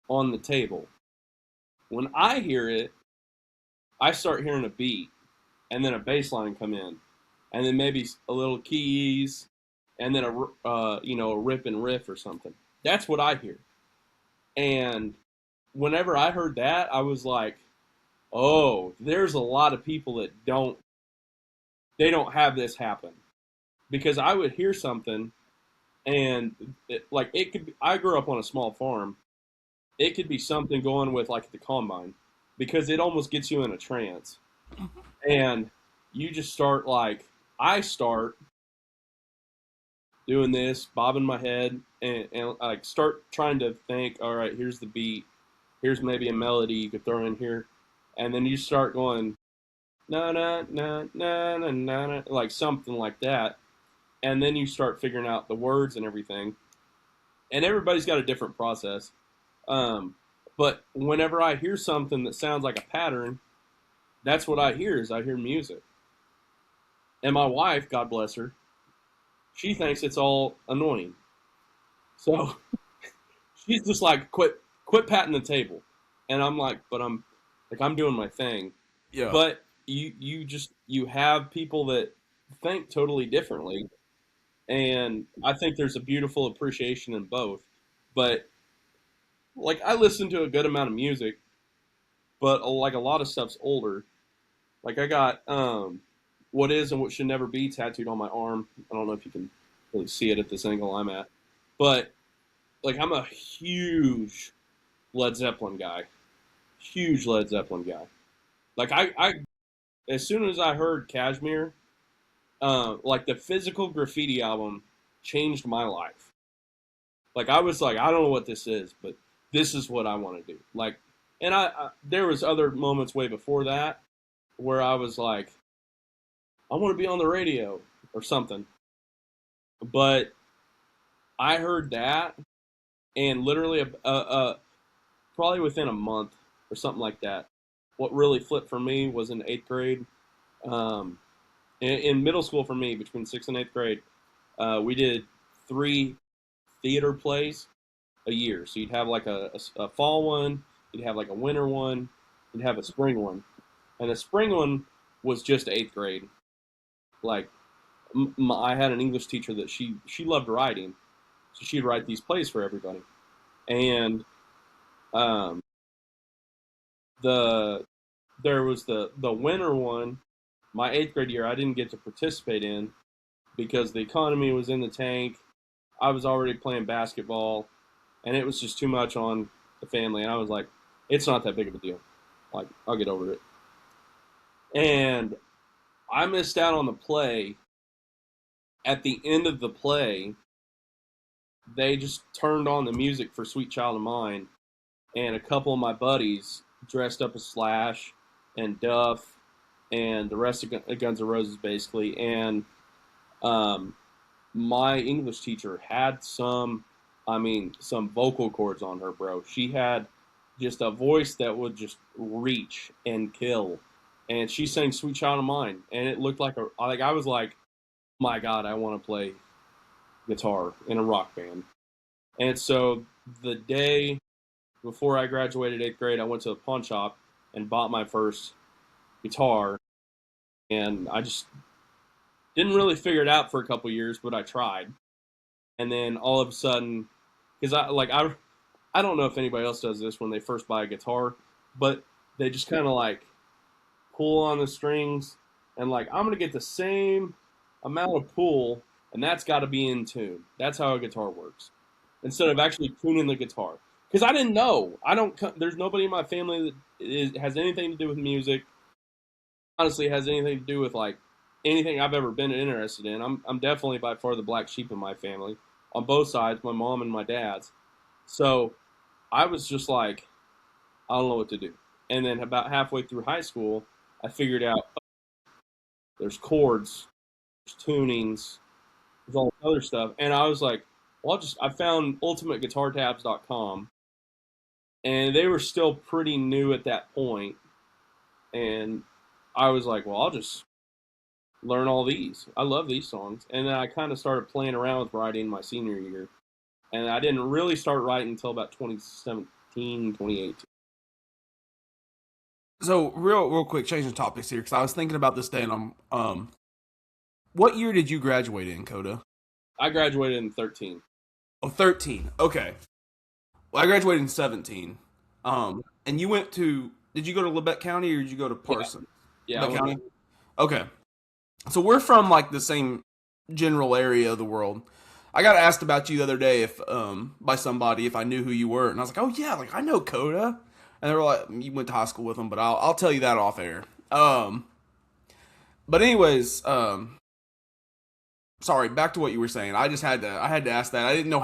on the table. When I hear it, I start hearing a beat and then a bass line come in, and then maybe a little keys, and then a rip and riff or something. That's what I hear. And whenever I heard that, I was like, oh, there's a lot of people that don't have this happen, because I would hear something and it could be, I grew up on a small farm. It could be something going with like the combine, because it almost gets you in a trance, and you just start I start doing this, bobbing my head, and like start trying to think, all right, here's the beat, here's maybe a melody you could throw in here, and then you start going na na na na na na, like something like that, and then you start figuring out the words and everything, and everybody's got a different process. But whenever I hear something that sounds like a pattern, that's what I hear. Is I hear music. And my wife, God bless her, she thinks it's all annoying. So she's just like, quit patting the table. And I'm like, but I'm doing my thing. Yeah. But you have people that think totally differently, and I think there's a beautiful appreciation in both. But like, I listen to a good amount of music, but like a lot of stuff's older. Like, I got "What Is and What Should Never Be" tattooed on my arm. I don't know if you can really see it at this angle I'm at, but like, I'm a huge Led Zeppelin guy. Huge Led Zeppelin guy. Like, I as soon as I heard Kashmir, like the Physical Graffiti album changed my life. Like, I was like, I don't know what this is, but this is what I want to do. Like, and I there was other moments way before that where I was like, I want to be on the radio or something. But I heard that, and literally probably within a month or something like that, what really flipped for me was in eighth grade. Um, in middle school for me, between sixth and eighth grade, we did 3 theater plays a year. So you'd have like a fall one, you'd have like a winter one, you'd have a spring one. And the spring one was just eighth grade. Like, I had an English teacher that she loved writing, so she'd write these plays for everybody. And um, the there was the winter one, my eighth grade year. I didn't get to participate in because the economy was in the tank. I was already playing basketball, and it was just too much on the family. And I was like, it's not that big of a deal. Like, I'll get over it. And I missed out on the play. At the end of the play, they just turned on the music for Sweet Child of Mine, and a couple of my buddies dressed up as Slash and Duff and the rest of Guns N' Roses, basically. And my English teacher had some vocal cords on her, bro. She had just a voice that would just reach and kill. And she sang Sweet Child of Mine, and it looked like I was like, my God, I want to play guitar in a rock band. And so the day before I graduated eighth grade, I went to a pawn shop and bought my first guitar. And I just didn't really figure it out for a couple years, but I tried. And then all of a sudden, because I don't know if anybody else does this when they first buy a guitar, but they just kind of like pull on the strings and like, I'm gonna get the same amount of pull, and that's got to be in tune. That's how a guitar works, instead of actually tuning the guitar. Because I didn't know. There's nobody in my family that has anything to do with music. Honestly, has anything to do with like anything I've ever been interested in. I'm definitely by far the black sheep in my family, on both sides, my mom and my dad's. So I was just like, I don't know what to do. And then about halfway through high school, I figured out there's chords, there's tunings, there's all this other stuff. And I was like, well, I found ultimateguitartabs.com, and they were still pretty new at that point. And I was like, well, I'll just learn all these. I love these songs. And then I kind of started playing around with writing my senior year. And I didn't really start writing until about 2017, 2018. So real quick, changing topics here because I was thinking about this day, and what year did you graduate in, Kota? I graduated in 13. Oh, 13. Okay. Well, I graduated in 17. And you went to? Did you go to Lebec County or did you go to Parsons? Yeah. Lebec County. Okay. So we're from like the same general area of the world. I got asked about you the other day by somebody if I knew who you were, and I was like, oh yeah, like I know Kota. And they were like, you went to high school with him, but I'll tell you that off air. But anyways, sorry, back to what you were saying. I had to ask that. I didn't know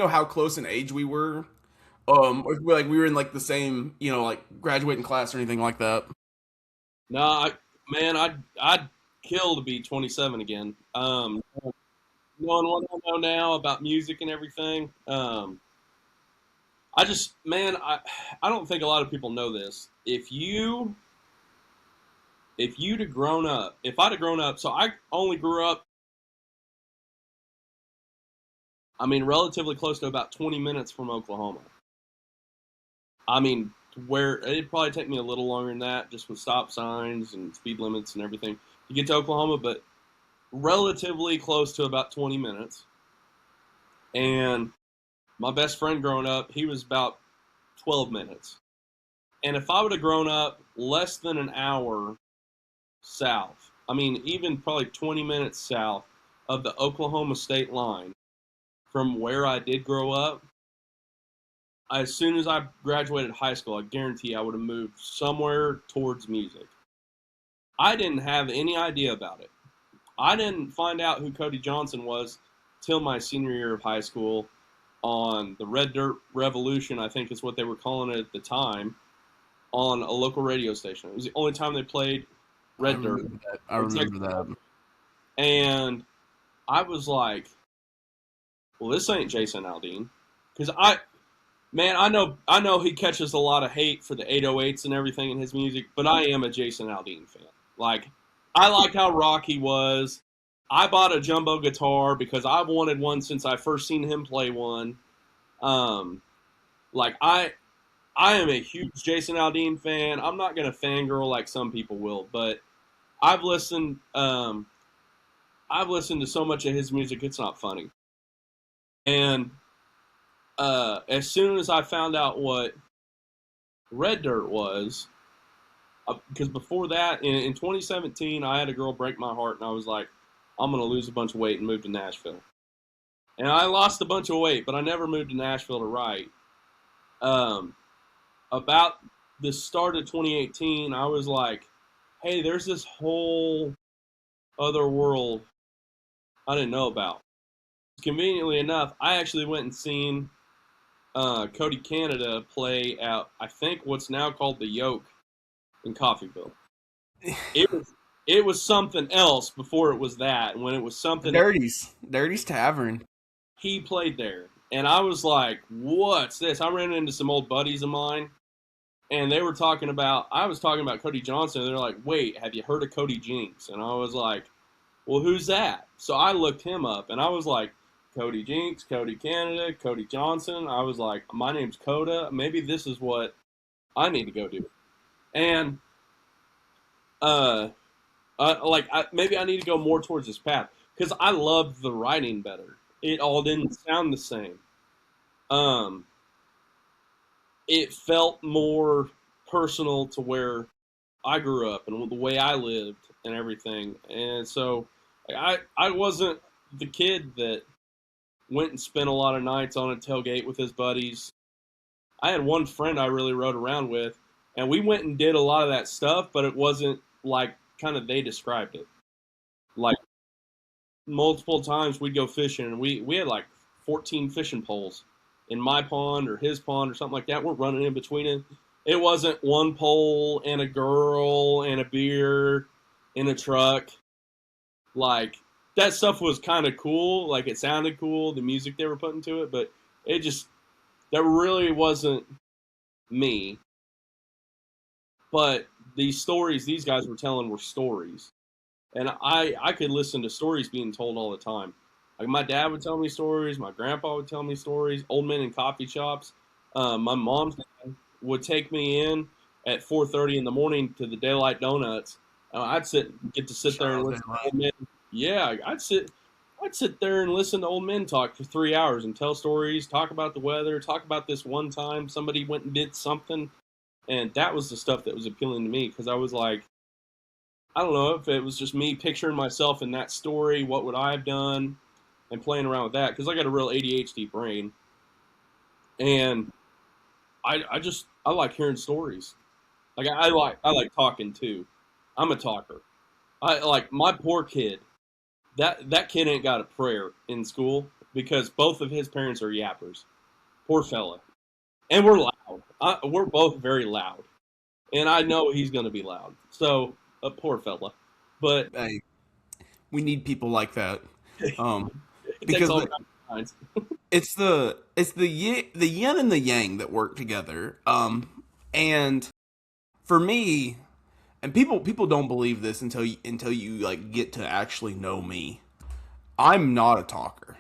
how close in age we were. If we were in like the same, like graduating class or anything like that. No, I'd kill to be 27 again. Knowing what I know now about music and everything, I don't think a lot of people know this. If I'd have grown up, so I only grew up, relatively close to about 20 minutes from Oklahoma. Where it'd probably take me a little longer than that, just with stop signs and speed limits and everything, to get to Oklahoma, but relatively close to about 20 minutes. And my best friend growing up, he was about 12 minutes. And if I would have grown up less than an hour south, even probably 20 minutes south of the Oklahoma state line from where I did grow up, as soon as I graduated high school, I guarantee I would have moved somewhere towards music. I didn't have any idea about it. I didn't find out who Cody Johnson was till my senior year of high school on the Red Dirt Revolution, I think is what they were calling it at the time, on a local radio station. It was the only time they played Red Dirt. I remember that. And I was like, well, this ain't Jason Aldean. Because I know he catches a lot of hate for the 808s and everything in his music, but I am a Jason Aldean fan. Like, I liked how rock he was. I bought a jumbo guitar because I've wanted one since I first seen him play one. I am a huge Jason Aldean fan. I'm not gonna fangirl like some people will, but I've listened to so much of his music, it's not funny. And as soon as I found out what Red Dirt was, because before that, in 2017, I had a girl break my heart, and I was like, I'm going to lose a bunch of weight and move to Nashville. And I lost a bunch of weight, but I never moved to Nashville to write. About the start of 2018, I was like, hey, there's this whole other world I didn't know about. Conveniently enough, I actually went and seen Cody Canada play at, I think, what's now called the Yoke in Coffeyville. It was something else before it was that. When it was something Dirty's Tavern. He played there. And I was like, what's this? I ran into some old buddies of mine, and I was talking about Cody Johnson, and they're like, wait, have you heard of Cody Jinks? And I was like, well, who's that? So I looked him up, and I was like, Cody Jinks, Cody Canada, Cody Johnson. I was like, my name's Kota. Maybe this is what I need to go do. And maybe I need to go more towards this path because I loved the writing better. It all didn't sound the same. It felt more personal to where I grew up and the way I lived and everything. And so I wasn't the kid that went and spent a lot of nights on a tailgate with his buddies. I had one friend I really rode around with, and we went and did a lot of that stuff, but it wasn't like kind of they described it. Like multiple times we'd go fishing, and we had like 14 fishing poles in my pond or his pond or something like that. We're running in between it. It wasn't one pole and a girl and a beer in a truck. Like, that stuff was kind of cool. Like, it sounded cool, the music they were putting to it, but that really wasn't me. But these stories these guys were telling were stories. And I could listen to stories being told all the time. Like, my dad would tell me stories, my grandpa would tell me stories, old men in coffee shops. My mom's dad would take me in at 4:30 in the morning to the Daylight Donuts. I'd get to sit there and listen to old men. Yeah, I'd sit there and listen to old men talk for 3 hours and tell stories, talk about the weather, talk about this one time somebody went and did something. And that was the stuff that was appealing to me, because I was like, I don't know if it was just me picturing myself in that story, what would I have done, and playing around with that, because I got a real ADHD brain. And I like hearing stories. Like, I like talking too. I'm a talker. I like my poor kid. That kid ain't got a prayer in school because both of his parents are yappers. Poor fella. And we're loud. We're both very loud. And I know he's going to be loud. So, poor fella. But hey, we need people like that. Because it's the yin and the yang that work together. And for me, and people don't believe this until you like get to actually know me. I'm not a talker.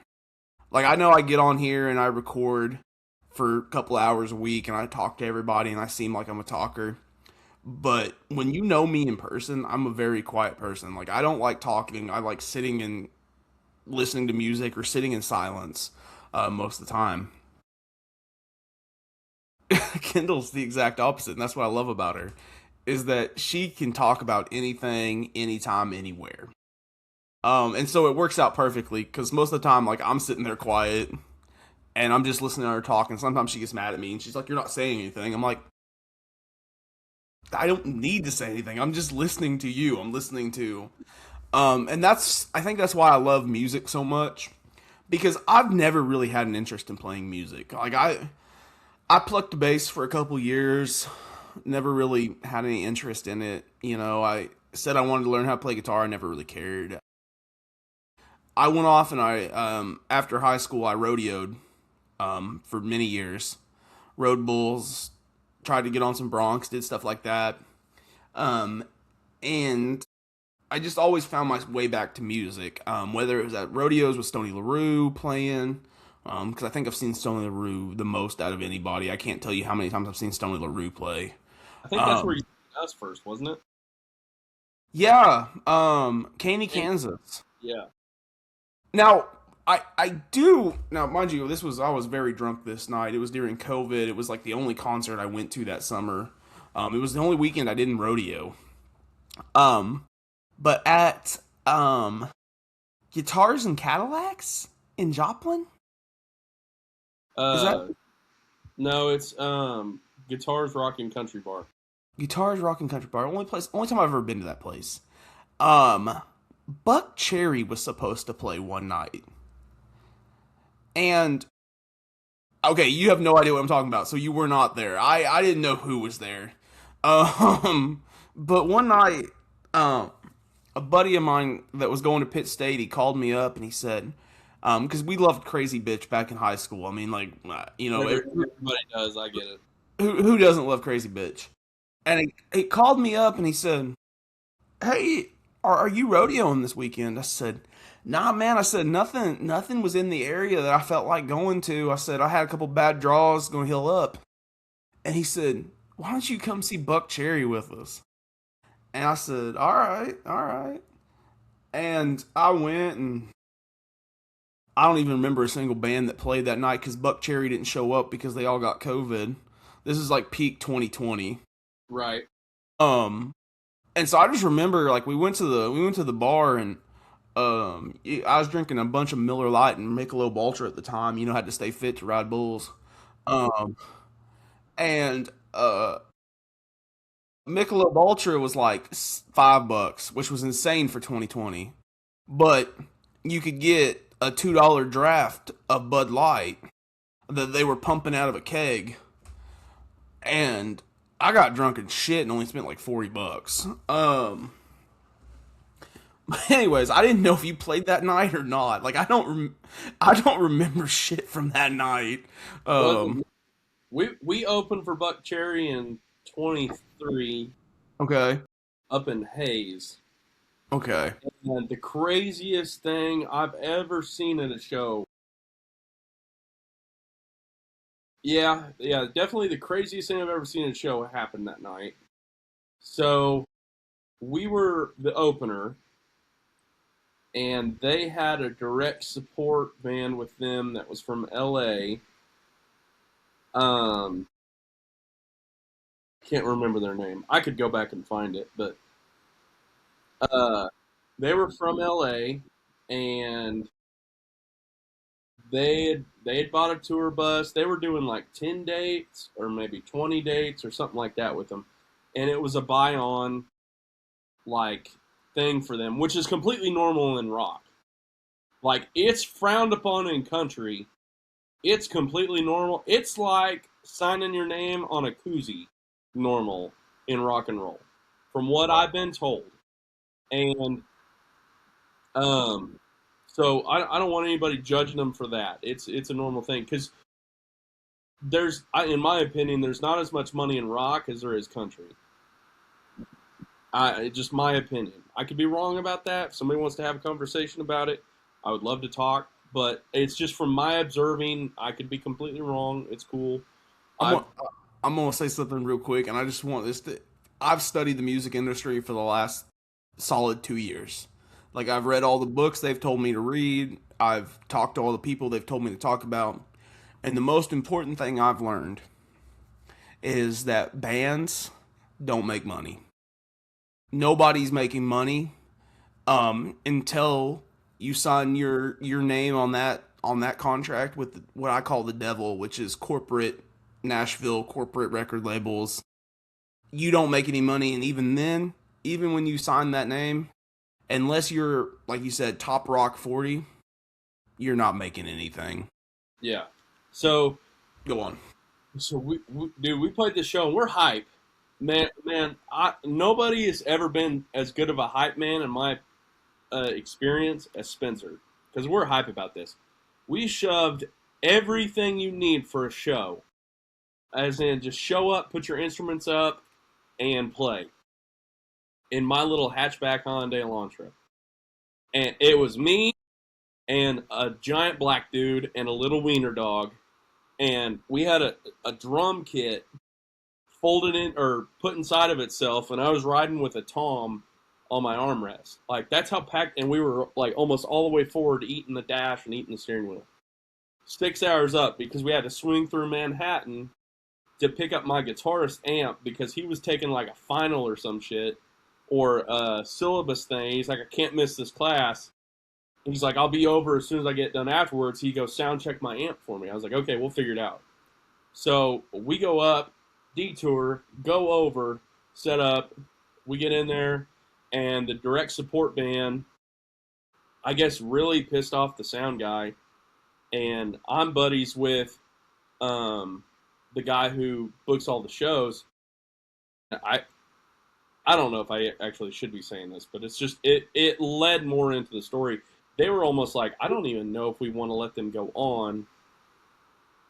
Like, I know I get on here and I record for a couple hours a week and I talk to everybody and I seem like I'm a talker. But when you know me in person, I'm a very quiet person. Like, I don't like talking. I like sitting and listening to music or sitting in silence most of the time. Kendall's the exact opposite, and that's what I love about her, is that she can talk about anything, anytime, anywhere. And so it works out perfectly, because most of the time, like, I'm sitting there quiet, and I'm just listening to her talk, and sometimes she gets mad at me, and she's like, "You're not saying anything." I'm like, I don't need to say anything. I'm just listening to you. I'm listening to... and I think that's why I love music so much, because I've never really had an interest in playing music. Like, I plucked the bass for a couple years, never really had any interest in it. You know, I said I wanted to learn how to play guitar. I never really cared. I went off and after high school, I rodeoed for many years. Rode bulls, tried to get on some broncs, did stuff like that. And I just always found my way back to music, whether it was at rodeos with Stoney LaRue playing, because I think I've seen Stoney LaRue the most out of anybody. I can't tell you how many times I've seen Stoney LaRue play. I think that's where you met us first, wasn't it? Yeah, Caney, Kansas. Yeah. Now, I do, now mind you, I was very drunk this night. It was during COVID. It was like the only concert I went to that summer. It was the only weekend I didn't rodeo. But at Guitars and Cadillacs in Joplin? No, it's Guitars Rock and Country Bar. Guitars Rock and Country Bar. Only time I've ever been to that place. Buck Cherry was supposed to play one night. And okay, you have no idea what I'm talking about, so you were not there. I didn't know who was there. But one night, a buddy of mine that was going to Pitt State, he called me up and he said, because we loved Crazy Bitch back in high school. I mean, like, you know, everybody does. I get it. Who doesn't love Crazy Bitch? And he called me up and he said, "Hey, are you rodeoing this weekend?" I said, "Nah, man." I said, nothing was in the area that I felt like going to. I said, I had a couple bad draws, going to heal up. And he said, "Why don't you come see Buck Cherry with us?" And I said, all right. And I went, and I don't even remember a single band that played that night because Buck Cherry didn't show up because they all got COVID. This is like peak 2020. Right. And so I just remember, like, we went to the bar, and I was drinking a bunch of Miller Lite and Michelob Ultra at the time. You know, had to stay fit to ride bulls. And Michelob Ultra was like $5, which was insane for 2020. But you could get a $2 draft of Bud Light that they were pumping out of a keg, and I got drunk and shit and only spent like $40. Anyways, I didn't know if you played that night or not. Like, I don't remember shit from that night. We opened for Buck Cherry in 23 Okay. up in Hayes. Okay. And the craziest thing I've ever seen at a show. Yeah, definitely the craziest thing I've ever seen at a show happened that night. So we were the opener, and they had a direct support band with them that was from LA. Can't remember their name. I could go back and find it, but they were from LA, and they had bought a tour bus. They were doing like 10 dates or maybe 20 dates or something like that with them, and it was a buy on like thing for them, which is completely normal in rock. Like, it's frowned upon in country. It's completely normal. It's like signing your name on a koozie, normal in rock and roll, from what I've been told. And so I don't want anybody judging them for that. It's a normal thing, because in my opinion, there's not as much money in rock as there is country. Just my opinion. I could be wrong about that. If somebody wants to have a conversation about it, I would love to talk. But it's just from my observing. I could be completely wrong. It's cool. I'm going to say something real quick, and I just want this to... I've studied the music industry for the last solid 2 years. Like, I've read all the books they've told me to read. I've talked to all the people they've told me to talk about. And the most important thing I've learned is that bands don't make money. Nobody's making money until you sign your name on that contract with what I call the devil, which is corporate Nashville corporate record labels. You don't make any money, and even then, even when you sign that name, unless you're, like you said, top rock 40, you're not making anything. Yeah. So go on. So we played this show and we're hype. Man, nobody has ever been as good of a hype man in my experience as Spencer, because we're hype about this. We shoved everything you need for a show, as in just show up, put your instruments up, and play. In my little hatchback Hyundai Elantra, and it was me and a giant black dude and a little wiener dog, and we had a drum kit folded in or put inside of itself, and I was riding with a tom on my armrest. Like, that's how packed, and we were like almost all the way forward, eating the dash and eating the steering wheel. 6 hours up, because we had to swing through Manhattan to pick up my guitarist amp, because he was taking like a final or some shit, or a syllabus thing. He's like, I can't miss this class. He's like, I'll be over as soon as I get done afterwards. He goes, sound check my amp for me. I was like, okay, we'll figure it out. So we go up, detour, go over, set up. We get in there, and the direct support band, I guess, really pissed off the sound guy. And I'm buddies with the guy who books all the shows. I don't know if I actually should be saying this, but it's just, it led more into the story. They were almost like, I don't even know if we want to let them go on,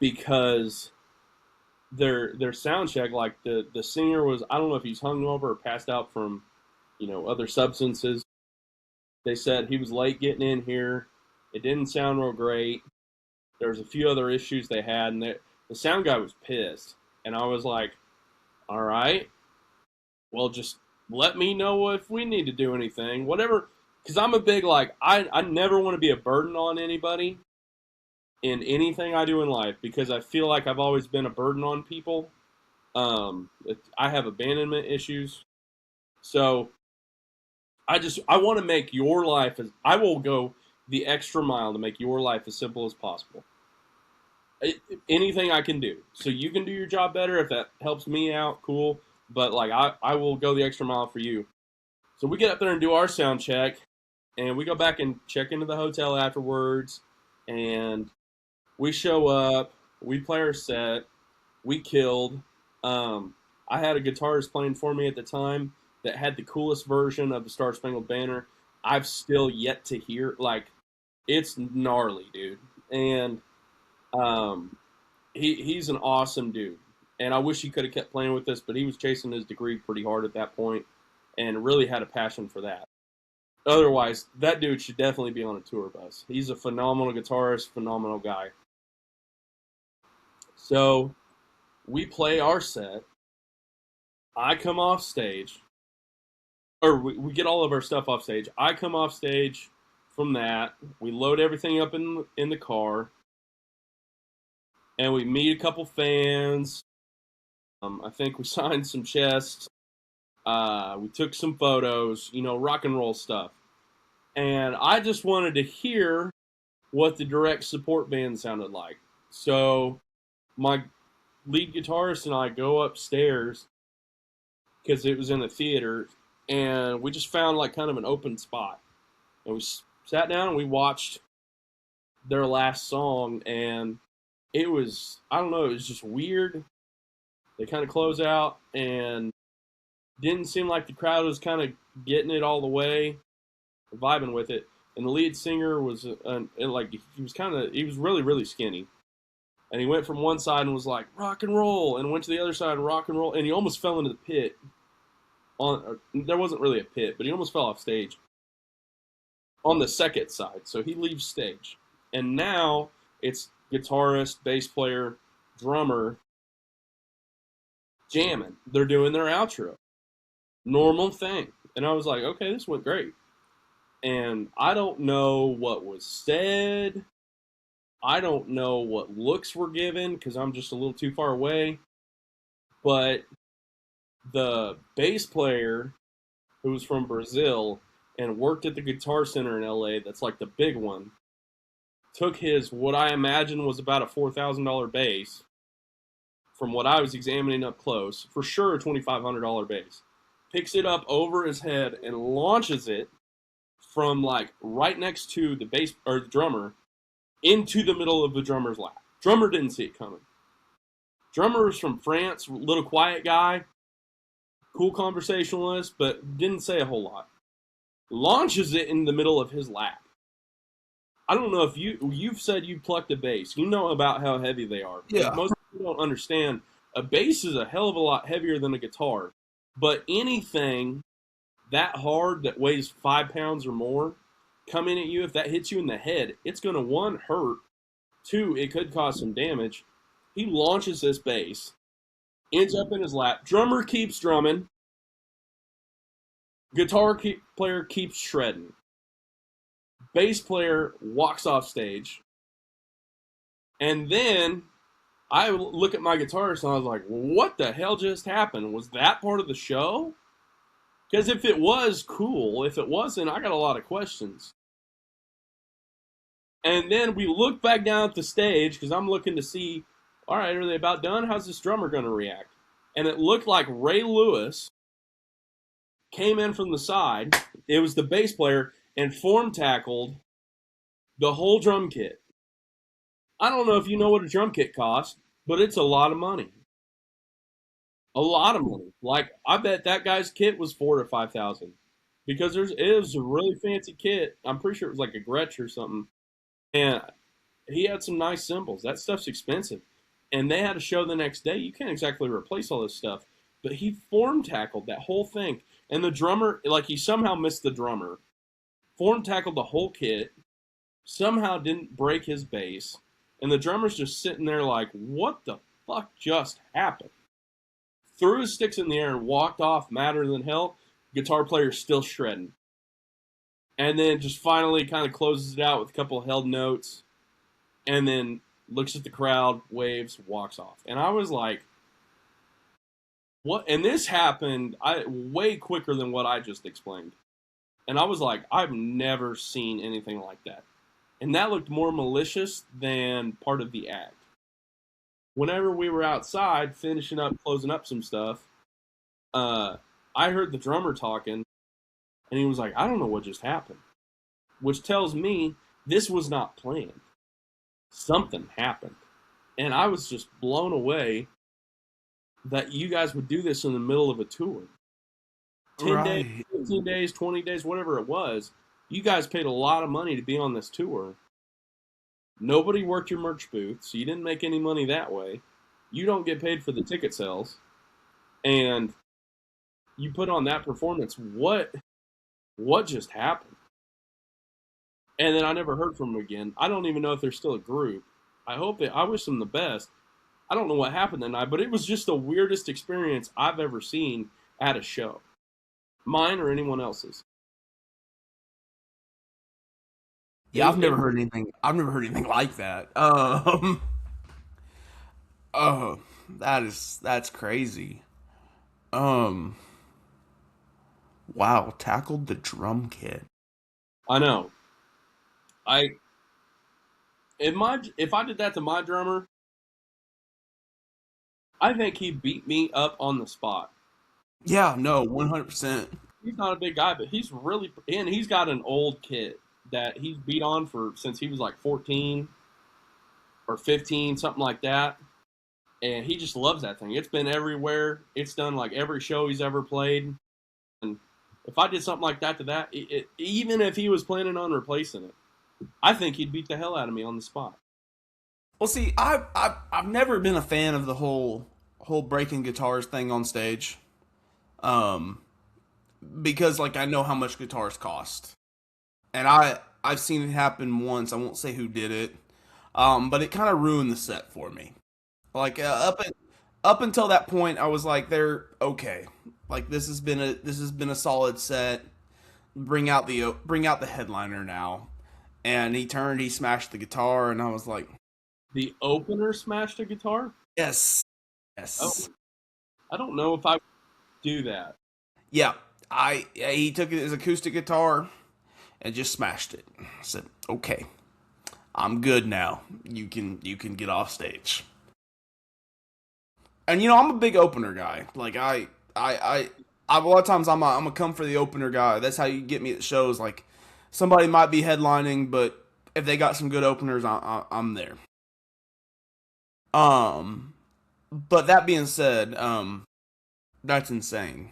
because their sound check, like the singer was, I don't know if he's hungover or passed out from, other substances. They said he was late getting in here. It didn't sound real great. There was a few other issues they had, and the sound guy was pissed. And I was like, all right, well, just let me know if we need to do anything, whatever. Because I'm a big, I never want to be a burden on anybody in anything I do in life, because I feel like I've always been a burden on people. I have abandonment issues. So I want to make your life I will go the extra mile to make your life as simple as possible. Anything I can do. So you can do your job better. If that helps me out, cool. But I will go the extra mile for you. So we get up there and do our sound check, and we go back and check into the hotel afterwards, and we show up, We play our set. We killed. I had a guitarist playing for me at the time that had the coolest version of the Star Spangled Banner. I've still yet to hear. Like, it's gnarly, dude. And he's an awesome dude. And I wish he could have kept playing with us, but he was chasing his degree pretty hard at that point and really had a passion for that. Otherwise, that dude should definitely be on a tour bus. He's a phenomenal guitarist, phenomenal guy. So we play our set. I come off stage, or we get all of our stuff off stage. I come off stage from that. We load everything up in the car, and we meet a couple fans. I think we signed some chests. We took some photos, rock and roll stuff. And I just wanted to hear what the direct support band sounded like. So my lead guitarist and I go upstairs because it was in a theater, and we just found like kind of an open spot. And we sat down and we watched their last song, and it was, I don't know, it was just weird. They kind of close out, and didn't seem like the crowd was kind of getting it all the way, vibing with it. And the lead singer was he was really, really skinny. And he went from one side and was like, rock and roll, and went to the other side and rock and roll, and he almost fell into the pit. There wasn't really a pit, but he almost fell off stage on the second side. So he leaves stage. And now it's guitarist, bass player, drummer jamming. They're doing their outro. Normal thing. And I was like, okay, this went great. And I don't know what was said. I don't know what looks were given because I'm just a little too far away. But the bass player, who was from Brazil and worked at the Guitar Center in LA, that's like the big one, took his, what I imagine was about a $4,000 bass, from what I was examining up close, for sure a $2,500 bass, picks it up over his head and launches it from like right next to the bass or the drummer into the middle of the drummer's lap. Drummer didn't see it coming. Drummer was from France, little quiet guy, cool conversationalist, but didn't say a whole lot. Launches it in the middle of his lap. I don't know if you've said you plucked a bass. You know about how heavy they are. Yeah. Most people don't understand. A bass is a hell of a lot heavier than a guitar. But anything that hard that weighs 5 pounds or more coming at you, if that hits you in the head, it's going to, 1, hurt. 2, it could cause some damage. He launches this bass, ends up in his lap. Drummer keeps drumming. Guitar player keeps shredding. Bass player walks off stage. And then I look at my guitarist and I was like, what the hell just happened? Was that part of the show? Because if it was, cool. If it wasn't, I got a lot of questions. And then we look back down at the stage because I'm looking to see, all right, are they about done? How's this drummer going to react? And it looked like Ray Lewis came in from the side. It was the bass player and form tackled the whole drum kit. I don't know if you know what a drum kit costs, but it's a lot of money. A lot of money. Like, I bet that guy's kit was $4,000 to $5,000 because it was a really fancy kit. I'm pretty sure it was like a Gretsch or something, and he had some nice cymbals. That stuff's expensive, and they had a show the next day. You can't exactly replace all this stuff, but he form tackled that whole thing, and the drummer, like, he somehow missed the drummer, form tackled the whole kit, somehow didn't break his bass, and the drummer's just sitting there like, what the fuck just happened? Threw his sticks in the air and walked off madder than hell. Guitar player still shredding. And then just finally kind of closes it out with a couple of held notes. And then looks at the crowd, waves, walks off. And I was like, what? And this happened way quicker than what I just explained. And I was like, I've never seen anything like that. And that looked more malicious than part of the act. Whenever we were outside finishing up, closing up some stuff, I heard the drummer talking, and he was like, I don't know what just happened. Which tells me this was not planned. Something happened. And I was just blown away that you guys would do this in the middle of a tour. 10 days, 15 days, 20 days, whatever it was. You guys paid a lot of money to be on this tour. Nobody worked your merch booth, so you didn't make any money that way. You don't get paid for the ticket sales. And you put on that performance. What just happened? And then I never heard from them again. I don't even know if they're still a group. I wish them the best. I don't know what happened that night, but it was just the weirdest experience I've ever seen at a show. Mine or anyone else's. Yeah, I've never heard anything like that. That's crazy. Wow, tackled the drum kit. I know. If I did that to my drummer, I think he'd beat me up on the spot. Yeah, no, 100%. He's not a big guy, but he's got an old kit that he's beat on since he was like 14 or 15, something like that. And he just loves that thing. It's been everywhere. It's done like every show he's ever played. And if I did something like that to that, even if he was planning on replacing it, I think he'd beat the hell out of me on the spot. Well, see, I've never been a fan of the whole breaking guitars thing on stage, because like I know how much guitars cost, and I've seen it happen once. I won't say who did it, but it kind of ruined the set for me. Like up until that point, I was like, they're okay. Like this has been a solid set. Bring out the headliner now. And he smashed the guitar, and I was like, the opener smashed a guitar? Yes. Oh, I don't know if I would do that. Yeah, he took his acoustic guitar and just smashed it. I said, okay, I'm good now. You can get off stage. And I'm a big opener guy. Like I a lot of times I'm a come for the opener guy. That's how you get me at shows. Like somebody might be headlining, but if they got some good openers, I'm there. But that being said, that's insane.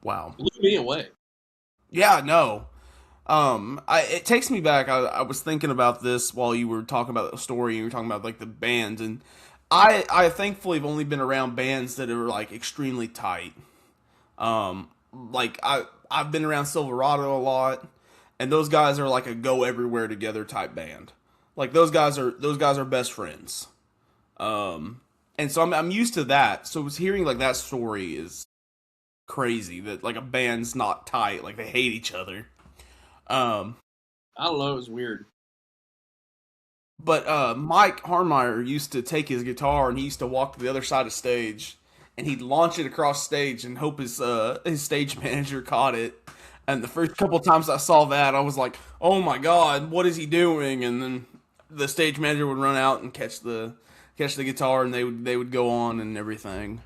Wow. Blew me away. Yeah, no. It takes me back. I was thinking about this while you were talking about the story. You were talking about like the bands, and I thankfully have only been around bands that are like extremely tight. Like I've been around Silverado a lot, and those guys are like a go everywhere together type band. Like those guys are best friends. And so I'm used to that. So hearing like that story is crazy, that like a band's not tight, like they hate each other. I don't know, it was weird. But Mike Harmeyer used to take his guitar and he used to walk to the other side of stage and he'd launch it across stage and hope his stage manager caught it. And the first couple times I saw that, I was like, "Oh my God, what is he doing?" And then the stage manager would run out and catch the guitar, and they would go on and everything.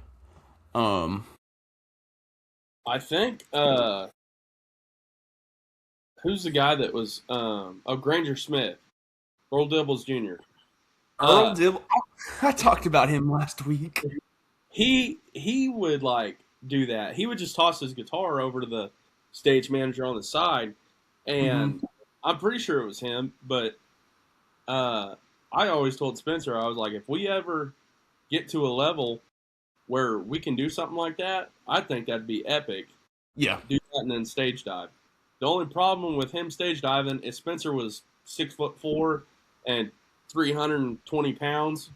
I think who's the guy that was Granger Smith, Earl Dibbles Jr. Earl Dibbles. I talked about him last week. He would like do that. He would just toss his guitar over to the stage manager on the side, and I'm pretty sure it was him. But I always told Spencer, I was like, if we ever get to a level where we can do something like that, I think that'd be epic. Yeah, Do that and then stage dive. The only problem with him stage diving is Spencer was 6'4" and 320 pounds,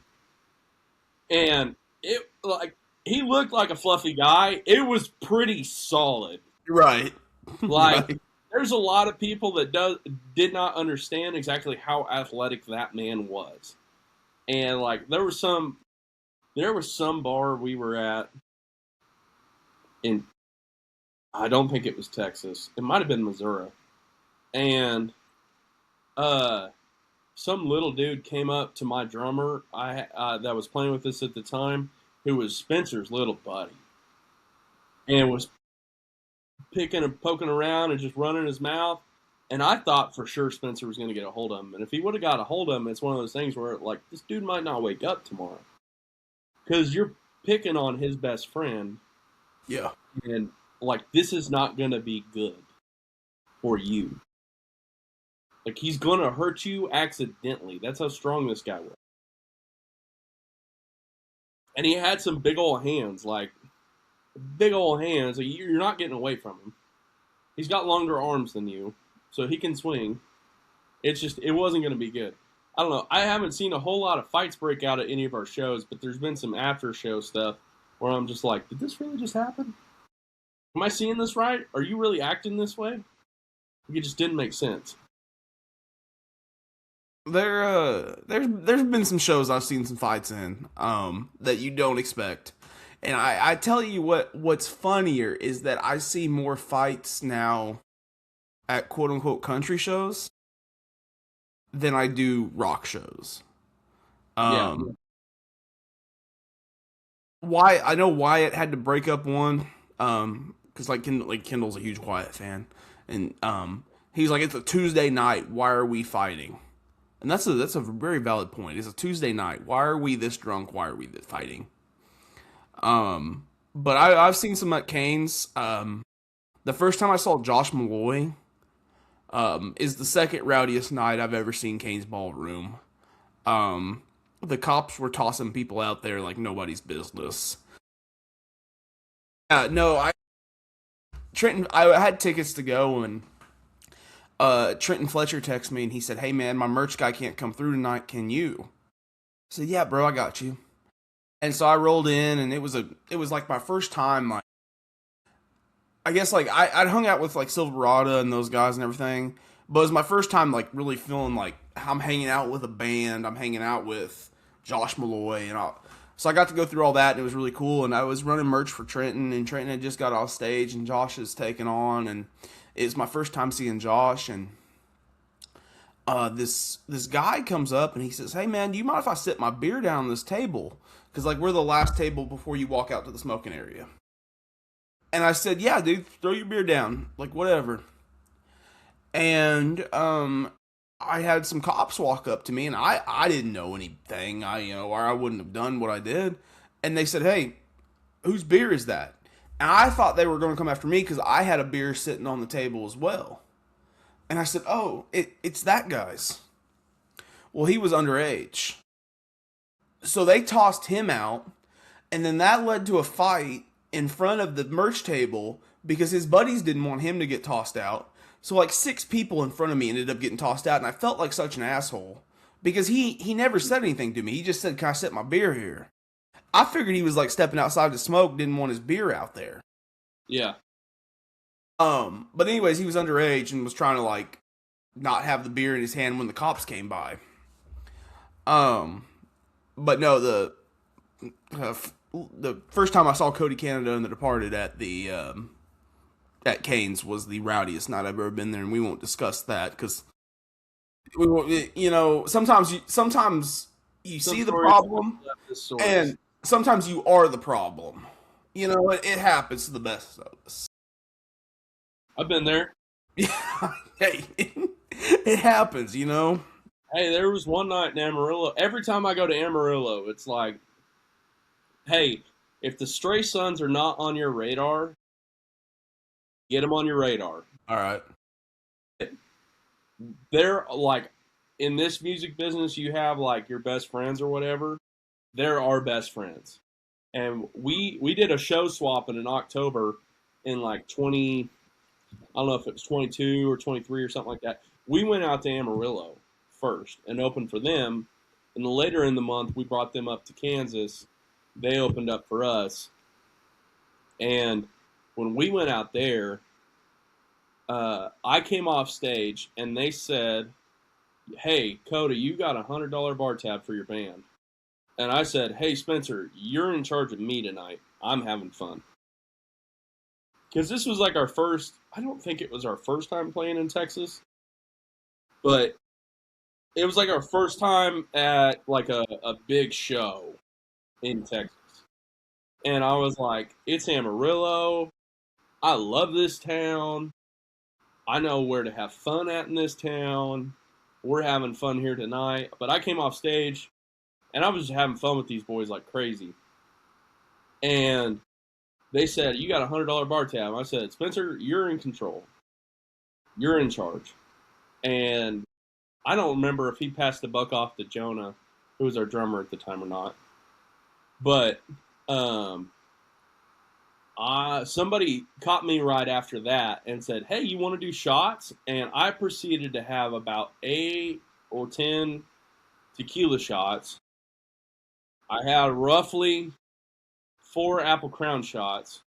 and it like he looked like a fluffy guy. It was pretty solid, right? Like right. There's a lot of people that did not understand exactly how athletic that man was, and like there was some bar we were at in, I don't think it was Texas. It might have been Missouri, and some little dude came up to my drummer that was playing with us at the time, who was Spencer's little buddy, and was picking and poking around and just running his mouth. And I thought for sure Spencer was going to get a hold of him. And if he would have got a hold of him, it's one of those things where, like, this dude might not wake up tomorrow. Because you're picking on his best friend. Yeah. And, like, this is not going to be good for you. Like, he's going to hurt you accidentally. That's how strong this guy was. And he had some big old hands. Like, big old hands. Like, you're not getting away from him. He's got longer arms than you, so he can swing. It's just, it wasn't going to be good. I don't know. I haven't seen a whole lot of fights break out at any of our shows, but there's been some after-show stuff where I'm just like, did this really just happen? Am I seeing this right? Are you really acting this way? It just didn't make sense. There's been some shows I've seen some fights in that you don't expect. And I tell you what's funnier is that I see more fights now at quote unquote country shows than I do rock shows. Why I know Wyatt had to break up one because like Kendall's a huge Wyatt fan, and he's like, it's a Tuesday night, why are we fighting? And that's a very valid point. It's a Tuesday night, why are we this drunk, why are we fighting? But I've seen some at Canes. The first time I saw Josh Malloy is the second rowdiest night I've ever seen Canes Ballroom. The cops were tossing people out there like nobody's business. Trenton, I had tickets to go, and Trenton Fletcher texted me and he said, "Hey man, my merch guy can't come through tonight. Can you?" I said, "Yeah, bro, I got you." And so I rolled in, and it was like my first time. Like, I guess like I'd hung out with like Silverado and those guys and everything, but it was my first time like really feeling like I'm hanging out with a band. I'm hanging out with Josh Malloy and all. So I got to go through all that, and it was really cool. And I was running merch for Trenton, and Trenton had just got off stage, and Josh is taking on, and it was my first time seeing Josh. And this guy comes up and he says, "Hey man, do you mind if I sit my beer down on this table? Because like we're the last table before you walk out to the smoking area." And I said, "Yeah, dude, throw your beer down, like whatever." And I had some cops walk up to me, and I didn't know anything, or I wouldn't have done what I did. And they said, "Hey, whose beer is that?" And I thought they were going to come after me because I had a beer sitting on the table as well. And I said, "Oh, it's that guy's." Well, he was underage. So they tossed him out, and then that led to a fight in front of the merch table because his buddies didn't want him to get tossed out. So like 6 people in front of me ended up getting tossed out, and I felt like such an asshole because he never said anything to me. He just said, "Can I set my beer here?" I figured he was like stepping outside to smoke, didn't want his beer out there. Yeah. But anyways, he was underage and was trying to like not have the beer in his hand when the cops came by. But no, the first time I saw Cody Canada and The Departed at Canes was the rowdiest night I've ever been there, and we won't discuss that because we won't. Sometimes you see the problem, and sometimes you are the problem. It happens to the best of us. I've been there. Yeah, hey, it happens. Hey, there was one night in Amarillo. Every time I go to Amarillo, it's like, hey, if the Stray Sons are not on your radar, get them on your radar. All right. They're like, in this music business, you have like your best friends or whatever. They're our best friends. And we did a show swap in October in like I don't know if it was 22 or 23 or something like that. We went out to Amarillo first and opened for them. And later in the month, we brought them up to Kansas. They opened up for us. And when we went out there, I came off stage and they said, "Hey, Kota, you got a $100 bar tab for your band." And I said, "Hey, Spencer, you're in charge of me tonight. I'm having fun." Because this was like I don't think it was our first time playing in Texas, but it was like our first time at like a big show in Texas. And I was like, it's Amarillo. I love this town. I know where to have fun at in this town. We're having fun here tonight. But I came off stage, and I was just having fun with these boys like crazy. And they said, you got a $100 bar tab. I said, Spencer, you're in control. You're in charge. And I don't remember if he passed the buck off to Jonah, who was our drummer at the time, or not. But somebody caught me right after that and said, hey, you want to do shots? And I proceeded to have about 8 or 10 tequila shots. I had roughly 4 Apple Crown shots,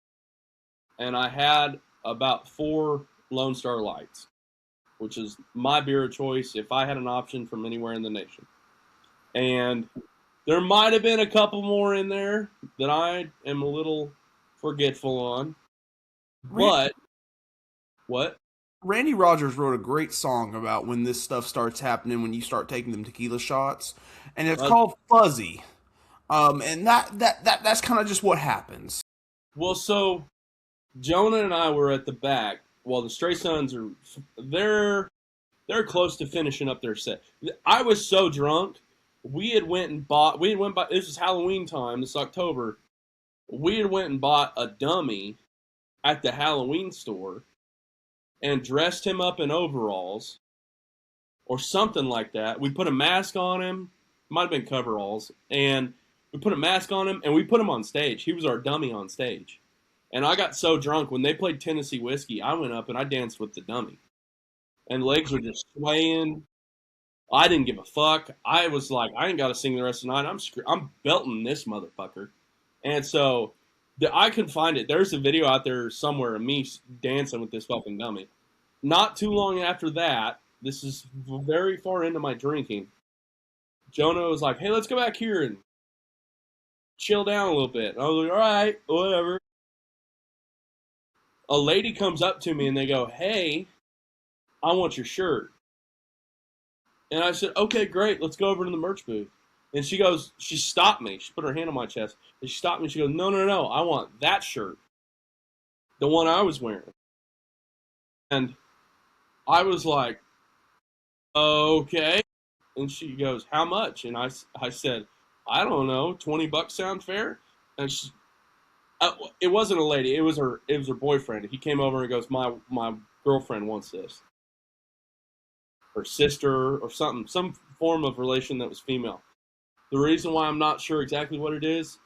and I had about 4 Lone Star Lights, which is my beer of choice if I had an option from anywhere in the nation. And there might have been a couple more in there that I am a little forgetful on. But, what? Randy Rogers wrote a great song about when this stuff starts happening, when you start taking them tequila shots, and it's called Fuzzy. And that's kind of just what happens. Well, so Jonah and I were at the back while the Stray Sons they're close to finishing up their set. I was so drunk. We went and bought, this is Halloween time, this October. We had went and bought a dummy at the Halloween store and dressed him up in overalls or something like that. We put a mask on him, might have been coveralls, and we put a mask on him and we put him on stage. He was our dummy on stage. And I got so drunk when they played Tennessee Whiskey, I went up and I danced with the dummy. And legs were just swaying. I didn't give a fuck. I was like, I ain't got to sing the rest of the night. I'm belting this motherfucker. And so I can find it. There's a video out there somewhere of me dancing with this fucking dummy. Not too long after that, this is very far into my drinking, Jonah was like, hey, let's go back here and chill down a little bit. And I was like, all right, whatever. A lady comes up to me and they go, hey, I want your shirt. And I said, okay, great. Let's go over to the merch booth. And she stopped me. She put her hand on my chest. And she stopped me. She goes, no. I want that shirt. The one I was wearing. And I was like, okay. And she goes, how much? And I said, I don't know. $20 sound fair? And it wasn't a lady. It was her boyfriend. He came over and goes, my girlfriend wants this. Her sister or something, some form of relation that was female. The reason why I'm not sure exactly what it is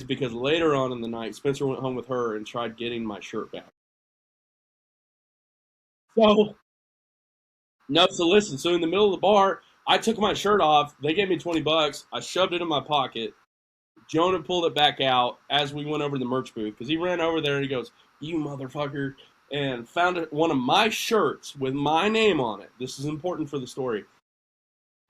because later on in the night, Spencer went home with her and tried getting my shirt back. So listen, so in the middle of the bar, I took my shirt off. They gave me $20. I shoved it in my pocket. Jonah pulled it back out as we went over to the merch booth because he ran over there and he goes, you motherfucker, and found one of my shirts with my name on it. This is important for the story.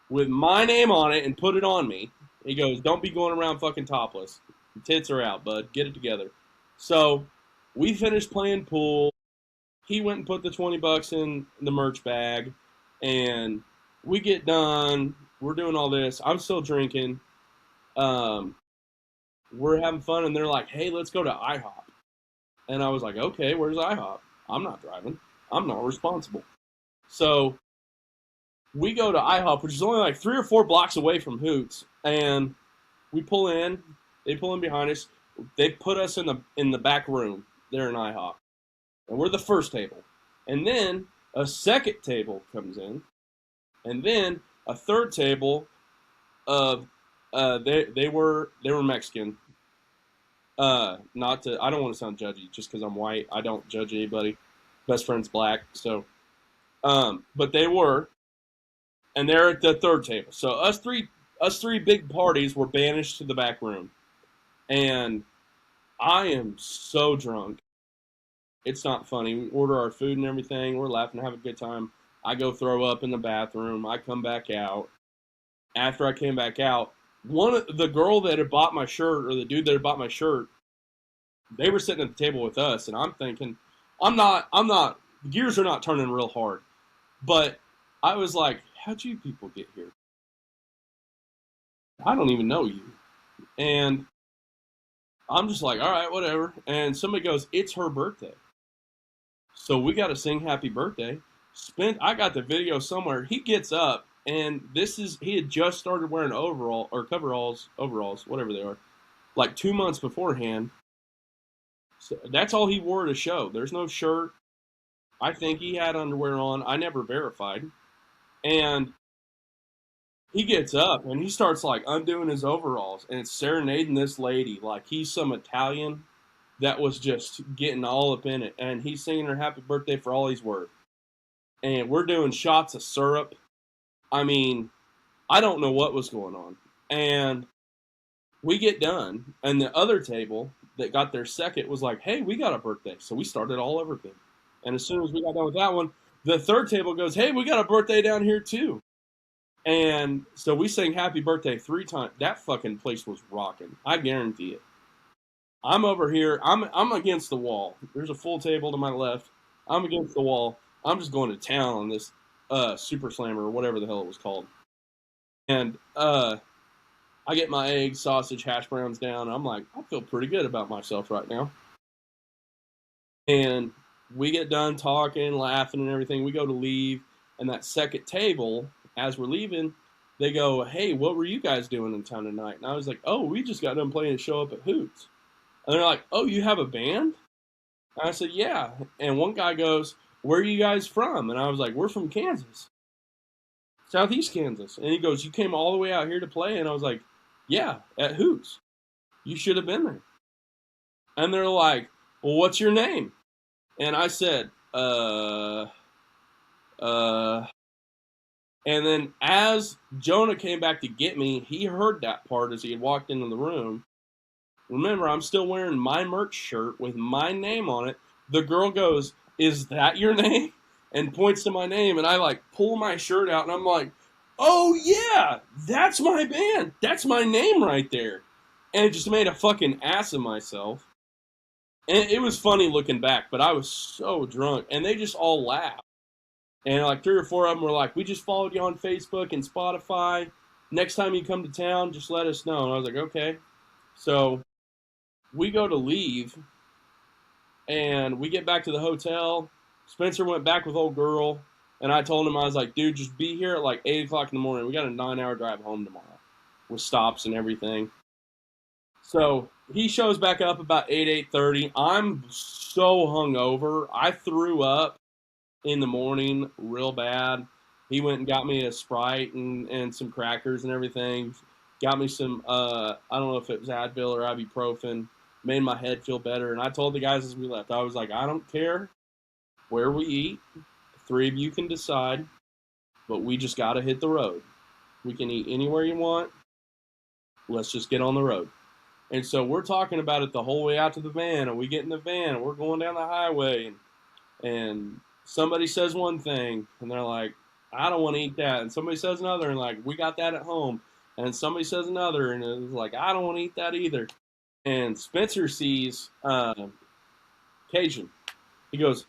With my name on it and put it on me. He goes, don't be going around fucking topless. Your tits are out, bud. Get it together. So we finished playing pool. He went and put the $20 in the merch bag. And we get done. We're doing all this. I'm still drinking. We're having fun. And they're like, hey, let's go to IHOP. And I was like, okay, where's IHOP? I'm not driving. I'm not responsible. So we go to IHOP, which is only like 3 or 4 blocks away from Hoots. And we pull in. They pull in behind us. They put us in the back room there in IHOP. And we're the first table. And then a second table comes in. And then a third table of they were Mexican. I don't want to sound judgy just because I'm white. I don't judge anybody. Best friend's black, so but they were, and they're at the third table. So us three big parties were banished to the back room. And I am so drunk. It's not funny. We order our food and everything. We're laughing, having a good time. I go throw up in the bathroom. I come back out. After I came back out, the girl that had bought my shirt, or the dude that had bought my shirt, they were sitting at the table with us, and I'm thinking, the gears are not turning real hard. But I was like, how'd you people get here? I don't even know you. And I'm just like, all right, whatever. And somebody goes, it's her birthday. So we got to sing happy birthday. I got the video somewhere. He gets up, and he had just started wearing coveralls, whatever they are, like 2 months beforehand. So that's all he wore to show. There's no shirt. I think he had underwear on. I never verified. And he gets up and he starts like undoing his overalls and serenading this lady like he's some Italian that was just getting all up in it. And he's singing her happy birthday for all he's worth. And we're doing shots of syrup. I mean, I don't know what was going on. And we get done, and the other table that got their second was like, hey, we got a birthday. So we started all over again. And as soon as we got done with that one, the third table goes, hey, we got a birthday down here too. And so we sang happy birthday 3 times. That fucking place was rocking. I guarantee it. I'm over here. I'm against the wall. There's a full table to my left. I'm against the wall. I'm just going to town on this Super Slammer or whatever the hell it was called. And I get my eggs, sausage, hash browns down. I'm like, I feel pretty good about myself right now. And we get done talking, laughing and everything. We go to leave. And that second table, as we're leaving, they go, hey, what were you guys doing in town tonight? And I was like, oh, we just got done playing a show up at Hoots. And they're like, oh, you have a band? And I said, yeah. And one guy goes, where are you guys from? And I was like, we're from Kansas. Southeast Kansas. And he goes, you came all the way out here to play? And I was like, yeah, at Hoots. You should have been there. And they're like, well, what's your name? And I said, and then as Jonah came back to get me, he heard that part as he had walked into the room. Remember, I'm still wearing my merch shirt with my name on it. The girl goes, is that your name? And points to my name, and I like pull my shirt out, and I'm like, oh yeah, that's my band. That's my name right there. And it just made a fucking ass of myself. And it was funny looking back, but I was so drunk, and they just all laughed. And like 3 or 4 of them were like, we just followed you on Facebook and Spotify. Next time you come to town, just let us know. And I was like, okay. So we go to leave, and we get back to the hotel. Spencer went back with old girl, and I told him, I was like, dude, just be here at like 8 o'clock in the morning. We got a 9-hour drive home tomorrow with stops and everything. So he shows back up about 8:30. I'm so hungover. I threw up in the morning real bad. He went and got me a Sprite and some crackers and everything. Got me some, I don't know if it was Advil or ibuprofen. Made my head feel better. And I told the guys as we left, I was like, I don't care where we eat. The 3 of you can decide. But we just got to hit the road. We can eat anywhere you want. Let's just get on the road. And so we're talking about it the whole way out to the van. And we get in the van and we're going down the highway. And somebody says one thing. And they're like, I don't want to eat that. And somebody says another. And like, we got that at home. And somebody says another. And it's like, I don't want to eat that either. And Spencer sees Cajun. He goes,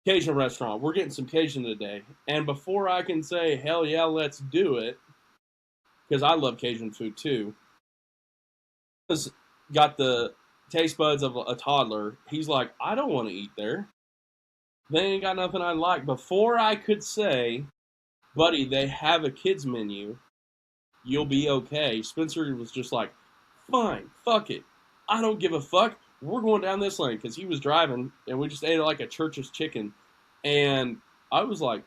Cajun restaurant. We're getting some Cajun today. And before I can say, hell yeah, let's do it, because I love Cajun food too, got the taste buds of a toddler. He's like, I don't want to eat there. They ain't got nothing I like. Before I could say, buddy, they have a kids menu. You'll be okay. Spencer was just like, fine, fuck it. I don't give a fuck. We're going down this lane, because he was driving, and we just ate like a church's chicken. And I was like,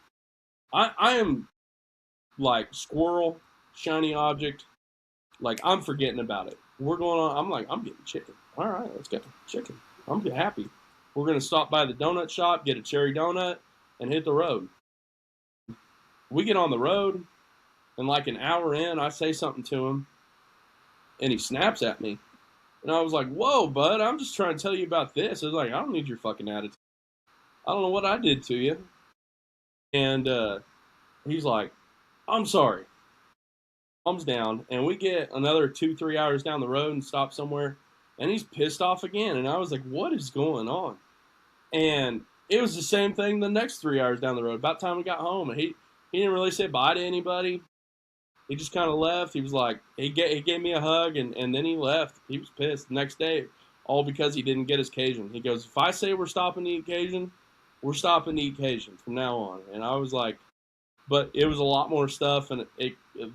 I am like squirrel, shiny object. Like, I'm forgetting about it. We're going on. I'm like, I'm getting chicken. All right, let's get chicken. I'm happy. We're going to stop by the donut shop, get a cherry donut, and hit the road. We get on the road, and like an hour in, I say something to him, and he snaps at me. And I was like, whoa, bud, I'm just trying to tell you about this. I was like, I don't need your fucking attitude. I don't know what I did to you. And he's like, I'm sorry. Thumbs down. And we get another 2-3 hours down the road and stop somewhere. And he's pissed off again. And I was like, what is going on? And it was the same thing the next 3 hours down the road. About the time we got home. And he didn't really say bye to anybody. He just kind of left. He was like, he gave me a hug, and then he left. He was pissed. The next day, all because he didn't get his Cajun. He goes, if I say we're stopping to eat Cajun, we're stopping to eat Cajun from now on. And I was like, but it was a lot more stuff, and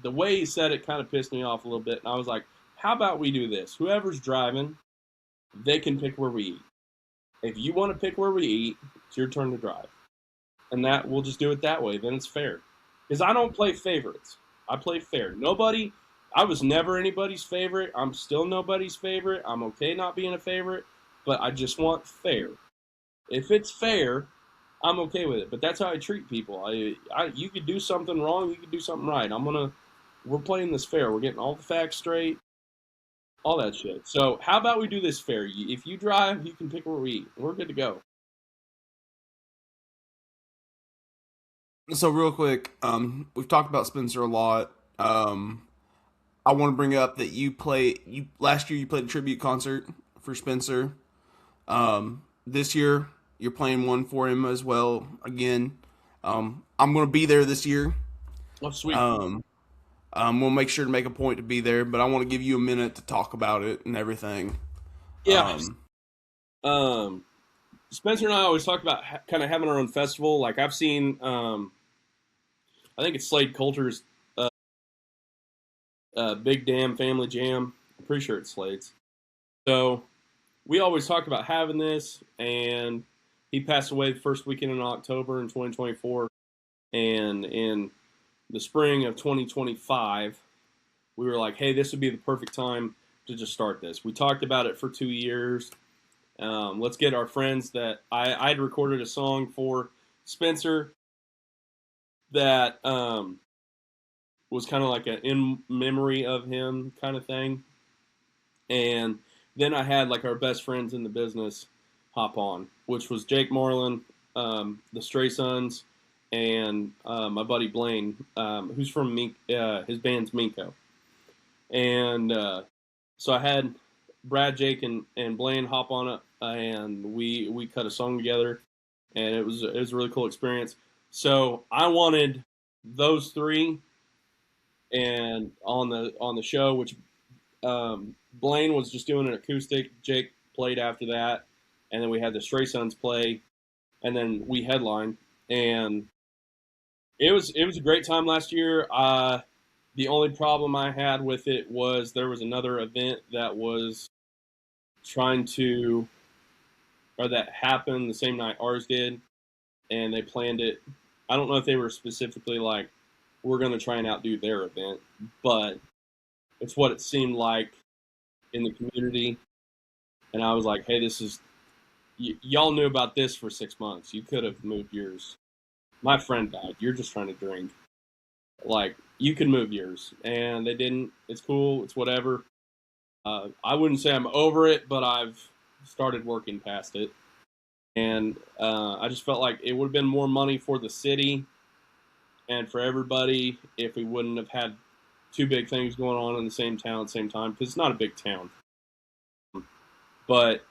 the way he said it kind of pissed me off a little bit. And I was like, how about we do this? Whoever's driving, they can pick where we eat. If you want to pick where we eat, it's your turn to drive. And that we'll just do it that way. Then it's fair. Because I don't play favorites. I play fair. I was never anybody's favorite. I'm still nobody's favorite. I'm okay not being a favorite. But I just want fair. If it's fair, I'm okay with it. But that's how I treat people. You could do something wrong. You could do something right. We're playing this fair. We're getting all the facts straight. All that shit. So how about we do this fair? If you drive, you can pick where we eat. We're good to go. So real quick, we've talked about Spencer a lot. I want to bring up that last year you played a tribute concert for Spencer. This year you're playing one for him as well. Again, I'm going to be there this year. Oh, sweet. We'll make sure to make a point to be there, but I want to give you a minute to talk about it and everything. Yeah. Spencer and I always talk about kind of having our own festival. Like I've seen, I think it's Slade Coulter's Big Damn Family Jam. I'm pretty sure it's Slade's. So we always talk about having this, and he passed away the first weekend in October in 2024. And in the spring of 2025, we were like, hey, this would be the perfect time to just start this. We talked about it for 2 years. Let's get our friends that I'd recorded a song for Spencer that was kind of like an in memory of him kind of thing. And then I had like our best friends in the business hop on, which was Jake Marlin, the Stray Sons, and my buddy Blaine, who's from his band's Minko. And so I had Brad, Jake, and Blaine hop on it, and we cut a song together, and it was a really cool experience. So I wanted those three, and on the show, which Blaine was just doing an acoustic, Jake played after that, and then we had the Stray Sons play, and then we headlined, and it was a great time last year. The only problem I had with it was there was another event that was that happened the same night ours did, and they planned it. I don't know if they were specifically like, we're going to try and outdo their event, but it's what it seemed like in the community. And I was like, hey, y'all knew about this for 6 months. You could have moved yours. My friend died. You're just trying to drink. Like, you can move yours. And they didn't. It's cool. It's whatever. I wouldn't say I'm over it, but I've started working past it. And I just felt like it would have been more money for the city and for everybody if we wouldn't have had two big things going on in the same town at the same time, because it's not a big town. But,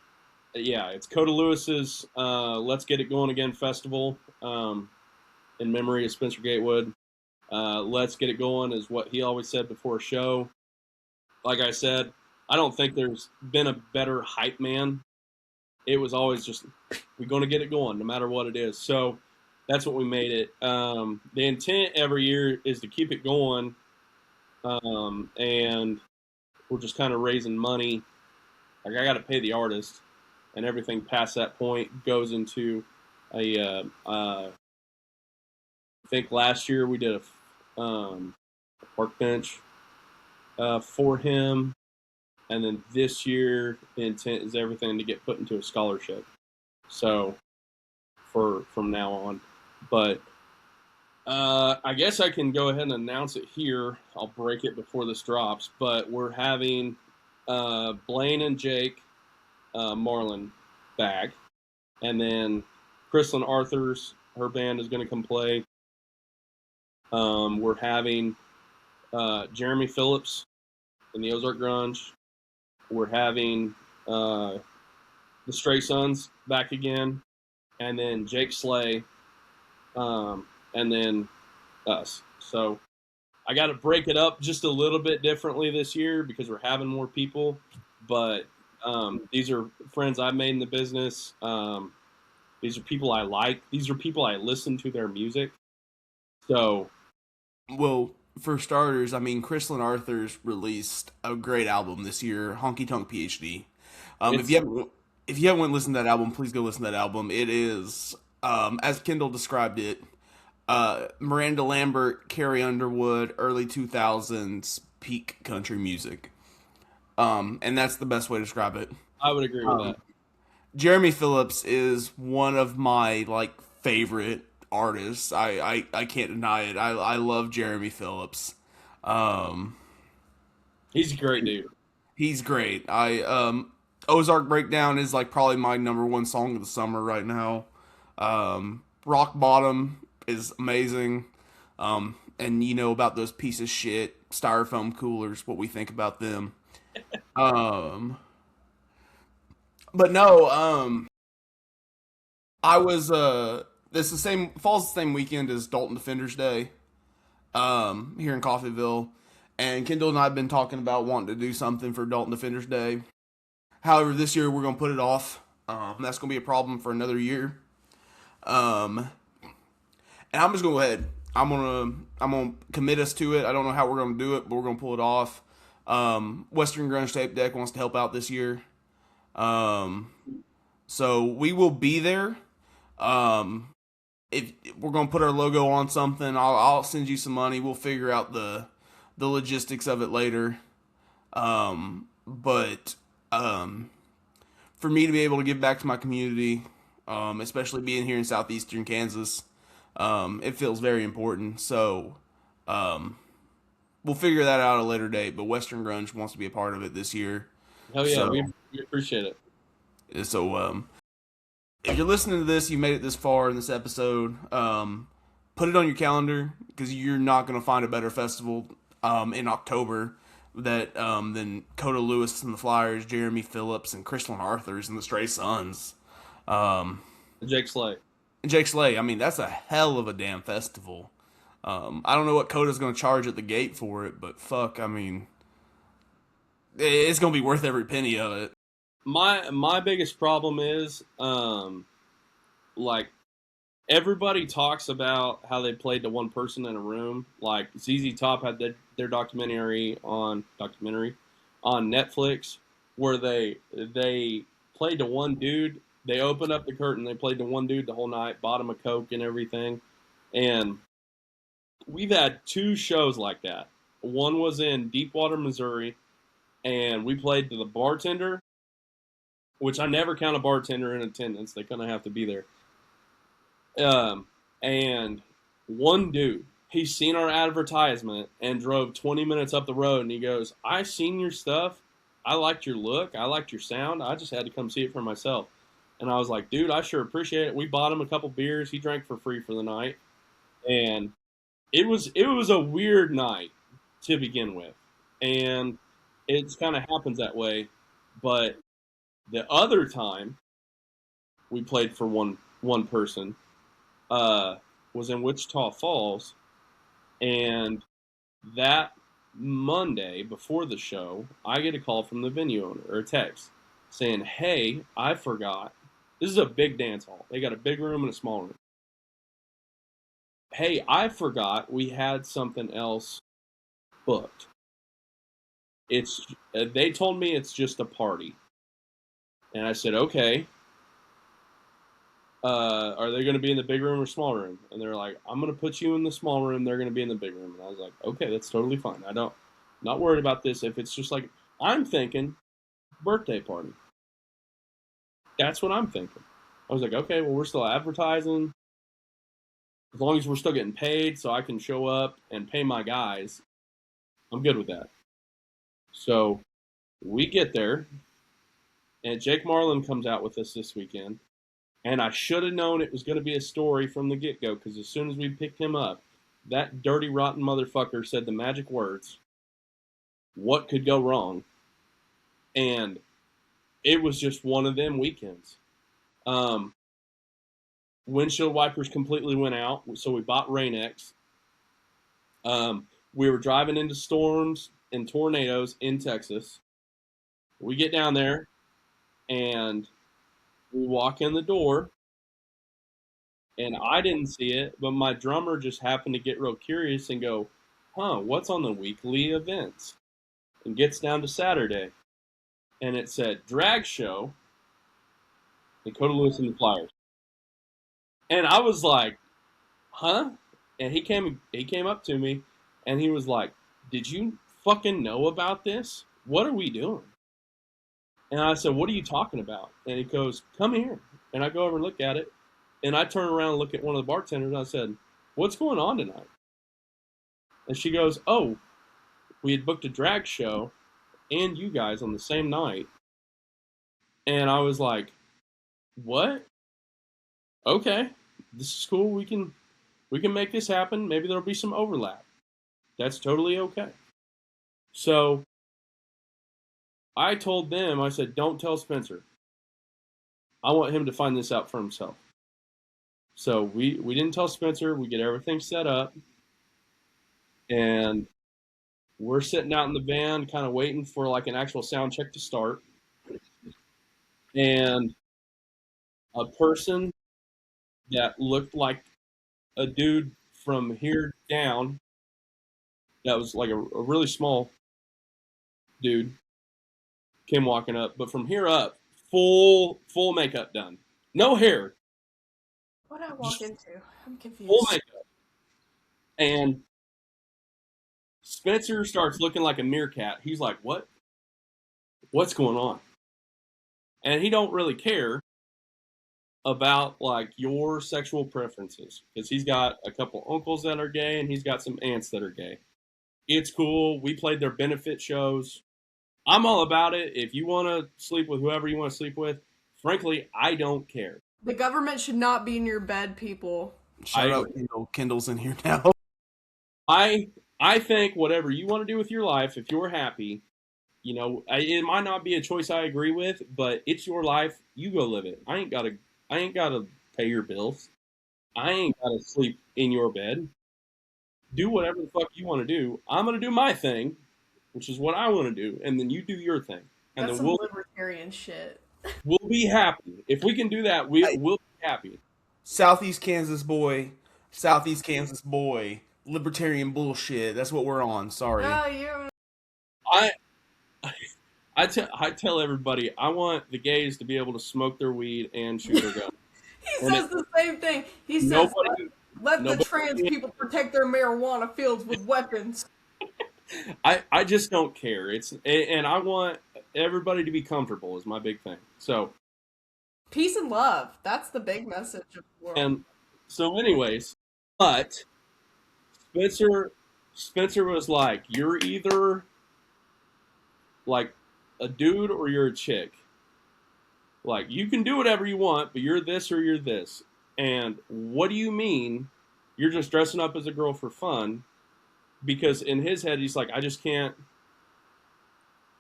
yeah, it's Kota Lewis's Let's Get It Going Again festival in memory of Spencer Gatewood. Let's Get It Going is what he always said before a show. Like I said, I don't think there's been a better hype man. It was always just, we're going to get it going no matter what it is. So that's what we made it. The intent every year is to keep it going, and we're just kind of raising money. Like, I got to pay the artist, and everything past that point goes into I think last year we did a park bench for him. And then this year, the intent is everything to get put into a scholarship. So, from now on. But I guess I can go ahead and announce it here. I'll break it before this drops. But we're having Blaine and Jake Marlin back. And then Chrislyn Arthurs, her band, is going to come play. We're having Jeremy Phillips in the Ozark Grunge. We're having the Stray Sons back again, and then Jake Slay, and then us. So I got to break it up just a little bit differently this year because we're having more people. But these are friends I've made in the business. These are people I like. These are people I listen to their music. So, Well, for starters, I mean, Chryslin Arthur's released a great album this year, Honky Tonk PhD. If it's you haven't listened to that album, please go listen to that album. It is, as Kendall described it, Miranda Lambert, Carrie Underwood, early 2000s peak country music. And that's the best way to describe it. I would agree with that. Jeremy Phillips is one of my favorite artists. I can't deny it. I love Jeremy Phillips. He's a great dude. He's great. Ozark Breakdown is probably my number one song of the summer right now. Rock Bottom is amazing. And you know about those piece of shit styrofoam coolers, what we think about them. But no, I was this the same falls the same weekend as Dalton Defenders Day, here in Coffeyville, and Kendall and I have been talking about wanting to do something for Dalton Defenders Day. However, this year we're gonna put it off. That's gonna be a problem for another year. And I'm just gonna go ahead. I'm gonna commit us to it. I don't know how we're gonna do it, but we're gonna pull it off. Western Grunge Tape Deck wants to help out this year. So we will be there. If we're gonna put our logo on something, I'll send you some money. We'll figure out the logistics of it later. But for me to be able to give back to my community, especially being here in southeastern Kansas, it feels very important. So we'll figure that out at a later date. But Western Grunge wants to be a part of it this year. Hell yeah, So, we appreciate it. So if you're listening to this, you made it this far in this episode, put it on your calendar because you're not going to find a better festival in October than Kota Lewis and the Flyers, Jeremy Phillips, and Chryslin Arthurs and the Stray Sons. Jake Slay. And Jake Slay, I mean, that's a hell of a damn festival. I don't know what Kota's going to charge at the gate for it, but fuck, I mean, it's going to be worth every penny of it. My biggest problem is, everybody talks about how they played to one person in a room. Like ZZ Top had their documentary on Netflix where they played to one dude. They opened up the curtain. They played to one dude the whole night, bought him a Coke and everything. And we've had 2 shows like that. One was in Deepwater, Missouri, and we played to the bartender, which I never count a bartender in attendance. They kind of have to be there. And one dude, he's seen our advertisement and drove 20 minutes up the road, and he goes, I seen your stuff. I liked your look. I liked your sound. I just had to come see it for myself. And I was like, dude, I sure appreciate it. We bought him a couple beers. He drank for free for the night. And it was a weird night to begin with. And it kind of happens that way. But the other time we played for one person was in Wichita Falls, and that Monday before the show, I get a call from the venue owner, or a text, saying, hey, I forgot. This is a big dance hall. They got a big room and a small room. Hey, I forgot we had something else booked. They told me it's just a party. And I said, okay. Are they going to be in the big room or small room? And they're like, I'm going to put you in the small room. They're going to be in the big room. And I was like, okay, that's totally fine. Not worried about this. If it's just I'm thinking birthday party. That's what I'm thinking. I was like, okay, well, we're still advertising. As long as we're still getting paid so I can show up and pay my guys, I'm good with that. So we get there, and Jake Marlin comes out with us this weekend. And I should have known it was going to be a story from the get-go, because as soon as we picked him up, that dirty, rotten motherfucker said the magic words. What could go wrong? And it was just one of them weekends. Windshield wipers completely went out, so we bought Rain-X. We were driving into storms and tornadoes in Texas. We get down there, and we walk in the door, And I didn't see it, but my drummer just happened to get real curious and go, huh, what's on the weekly events? And gets down to Saturday. And it said drag show and Kota Lewis and the Flyers. And I was like, huh? And he came up to me and he was like, did you fucking know about this? What are we doing? And I said, what are you talking about? And he goes, come here. And I go over and look at it. And I turn around and look at one of the bartenders and I said, what's going on tonight? And she goes, oh, we had booked a drag show and you guys on the same night. And I was like, what? Okay, this is cool. We can make this happen. Maybe there'll be some overlap. That's totally okay. So I told them, I said, don't tell Spencer. I want him to find this out for himself. So we didn't tell Spencer. We get everything set up. And we're sitting out in the van kind of waiting for like an actual sound check to start. And a person that looked like a dude from here down, that was like a really small dude, came walking up. But from here up, full makeup done. No hair. What did I walk into? I'm confused. Full makeup. And Spencer starts looking like a meerkat. He's like, what? What's going on? And he don't really care about like your sexual preferences because he's got a couple uncles that are gay and he's got some aunts that are gay. It's cool. We played their benefit shows. I'm all about it. If you want to sleep with whoever you want to sleep with, frankly, I don't care. The government should not be in your bed, people. Shout out Kendall's in here now. I think whatever you want to do with your life, if you're happy, you know, it might not be a choice I agree with, but it's your life. You go live it. I ain't gotta pay your bills. I ain't gotta sleep in your bed. Do whatever the fuck you want to do. I'm gonna do my thing, which is what I want to do, and then you do your thing. And That's then some libertarian shit. We'll be happy. If we can do that, we'll be happy. Southeast Kansas boy, libertarian bullshit. That's what we're on. Sorry. I tell everybody I want the gays to be able to smoke their weed and shoot their gun. He says the same thing. He says, let the trans people protect their marijuana fields with weapons. I just don't care. And I want everybody to be comfortable is my big thing. So peace and love. That's the big message of the world. And so anyways, but Spencer was like, you're either like a dude or you're a chick. Like, you can do whatever you want, but you're this or you're this. And what do you mean you're just dressing up as a girl for fun? Because in his head, he's like,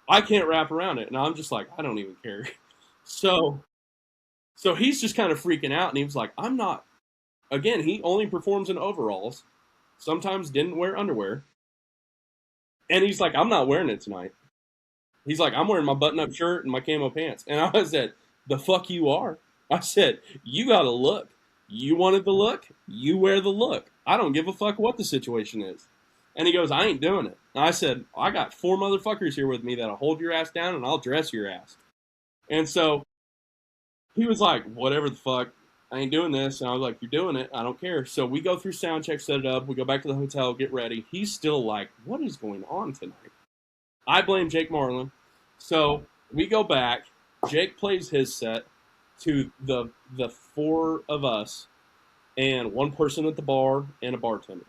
I can't wrap around it. And I'm just like, I don't even care. So he's just kind of freaking out. And he was like, I'm not. Again, he only performs in overalls. Sometimes didn't wear underwear. And he's like, I'm not wearing it tonight. He's like, I'm wearing my button-up shirt and my camo pants. And I said, the fuck you are? I said, you got to look. You wanted the look? You wear the look. I don't give a fuck what the situation is. And he goes, I ain't doing it. And I said, I got 4 motherfuckers here with me that'll hold your ass down and I'll dress your ass. And so he was like, whatever the fuck. I ain't doing this. And I was like, you're doing it. I don't care. So we go through sound check, set it up. We go back to the hotel, get ready. He's still like, what is going on tonight? I blame Jake Marlin. So we go back. Jake plays his set to the 4 of us and 1 person at the bar and a bartender.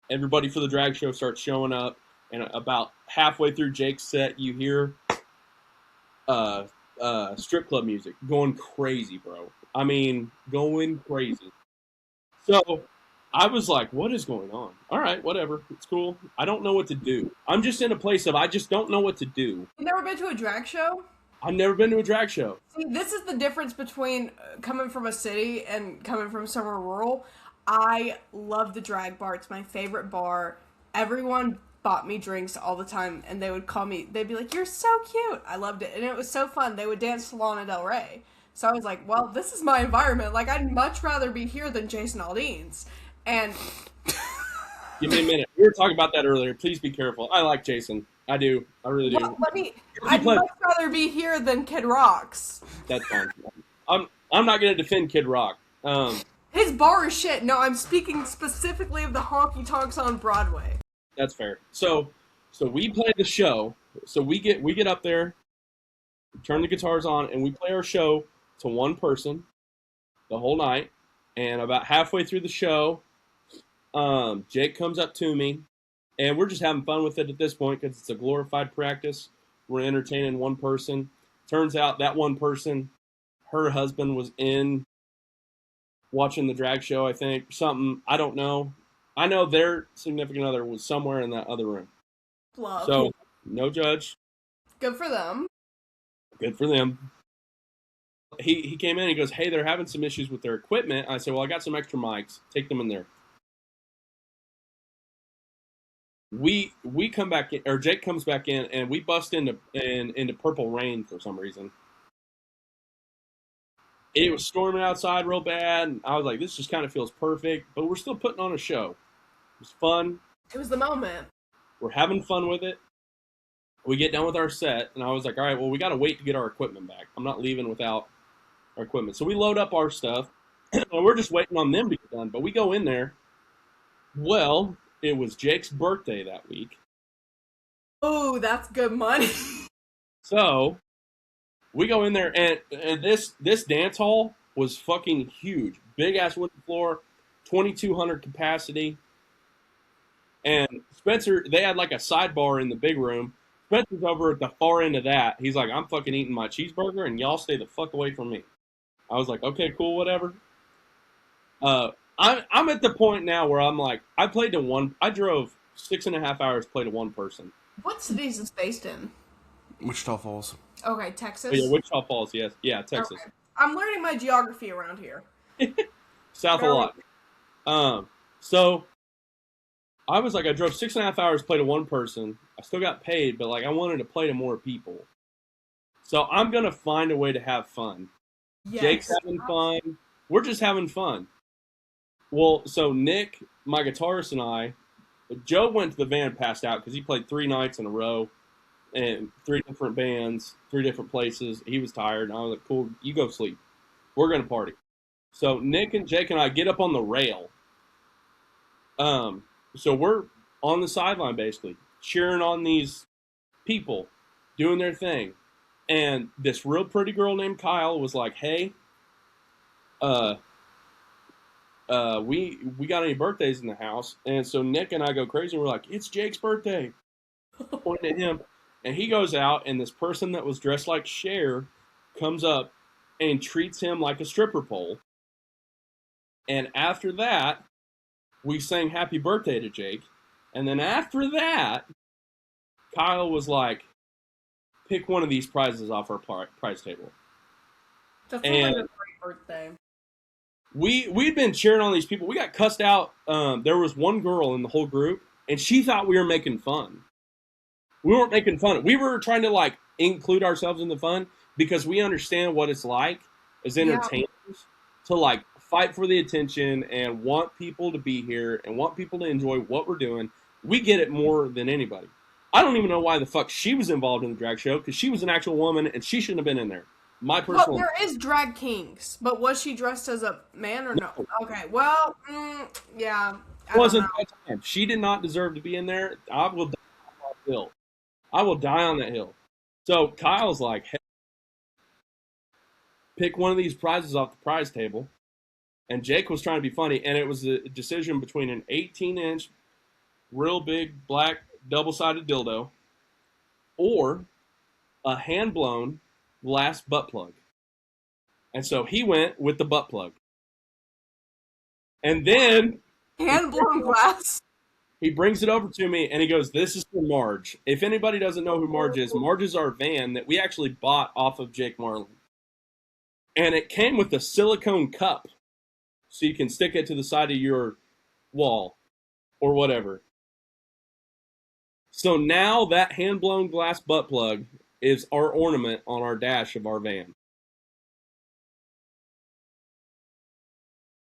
Everybody for the drag show starts showing up. And about halfway through Jake's set, you hear strip club music going crazy, bro. I mean, going crazy. So I was like, what is going on? All right, whatever. It's cool. I don't know what to do. I'm just in a place of I just don't know what to do. You've never been to a drag show? I've never been to a drag show. See, this is the difference between coming from a city and coming from somewhere rural. I love the drag bar. It's my favorite bar. Everyone bought me drinks all the time, and they would call me. They'd be like, you're so cute. I loved it, and it was so fun. They would dance to Lana Del Rey. So I was like, well, this is my environment. Like, I'd much rather be here than Jason Aldean's. And Give me a minute. We were talking about that earlier. Please be careful. I like Jason. I do. I really do. well, I'd much rather be here than Kid Rock's. That's fine. I'm not going to defend Kid Rock. His bar is shit. No, I'm speaking specifically of the honky tonks on Broadway. That's fair. So we play the show. So we get up there, turn the guitars on, and we play our show to one person the whole night. And about halfway through the show, Jake comes up to me, and we're just having fun with it at this point because it's a glorified practice. We're entertaining one person. Turns out that one person, her husband was in watching the drag show, I think. Something, I don't know. I know their significant other was somewhere in that other room. Love. So, no judge. Good for them. Good for them. He came in and he goes, hey, they're having some issues with their equipment. I said, well, I got some extra mics. Take them in there. We come back in, or Jake comes back in, and we bust into Purple Rain for some reason. It was storming outside real bad, and I was like, this just kind of feels perfect, but we're still putting on a show. It was fun. It was the moment. We're having fun with it. We get done with our set, and I was like, all right, well, we got to wait to get our equipment back. I'm not leaving without our equipment. So we load up our stuff, and we're just waiting on them to get done. But we go in there. Well, it was Jake's birthday that week. Oh, that's good money. So we go in there, and this dance hall was fucking huge. Big-ass wooden floor, 2,200 capacity. And Spencer, they had like a sidebar in the big room. Spencer's over at the far end of that. He's like, I'm fucking eating my cheeseburger, and y'all stay the fuck away from me. I was like, okay, cool, whatever. I'm at the point now where I'm like, I drove 6.5 hours to play to one person. What cities is based in? Wichita Falls. Okay, Texas. Oh, yeah, Wichita Falls, yes. Yeah, Texas. Okay. I'm learning my geography around here. South a lot. So I was like, I drove 6.5 hours to play to one person. I still got paid, but like I wanted to play to more people. So I'm going to find a way to have fun. Yes. Jake's having fun. We're just having fun. Well, so Nick, my guitarist, and I, Joe went to the van, passed out because he played 3 nights in a row and 3 different bands, 3 different places. He was tired, and I was like, cool, you go sleep. We're going to party. So Nick and Jake and I get up on the rail. So we're on the sideline, basically, cheering on these people, doing their thing. And this real pretty girl named Kyle was like, hey, we got any birthdays in the house? And so Nick and I go crazy, and we're like, it's Jake's birthday. Pointing at him. And he goes out, and this person that was dressed like Cher comes up and treats him like a stripper pole. And after that, we sang happy birthday to Jake. And then after that, Kyle was like, pick one of these prizes off our prize table. That's like a great birthday. We'd been cheering on these people. We got cussed out. There was one girl in the whole group, and she thought we were making fun. We weren't making fun. We were trying to like include ourselves in the fun because we understand what it's like as entertainers to like fight for the attention and want people to be here and want people to enjoy what we're doing. We get it more than anybody. I don't even know why the fuck she was involved in the drag show because she was an actual woman and she shouldn't have been in there. My personal. Well, there is drag kings, but was she dressed as a man or no? Okay, well, yeah. It wasn't that time. She did not deserve to be in there. I will die on that hill. I will die on that hill. So Kyle's like, hey, pick one of these prizes off the prize table. And Jake was trying to be funny, and it was a decision between an 18-inch, real big, black, double-sided dildo or a hand-blown glass butt plug. And so he went with the butt plug. And then hand-blown glass. He brings it over to me, and he goes, this is for Marge. If anybody doesn't know who Marge is our van that we actually bought off of Jake Marlin. And it came with a silicone cup, so you can stick it to the side of your wall or whatever. So now that hand-blown glass butt plug is our ornament on our dash of our van.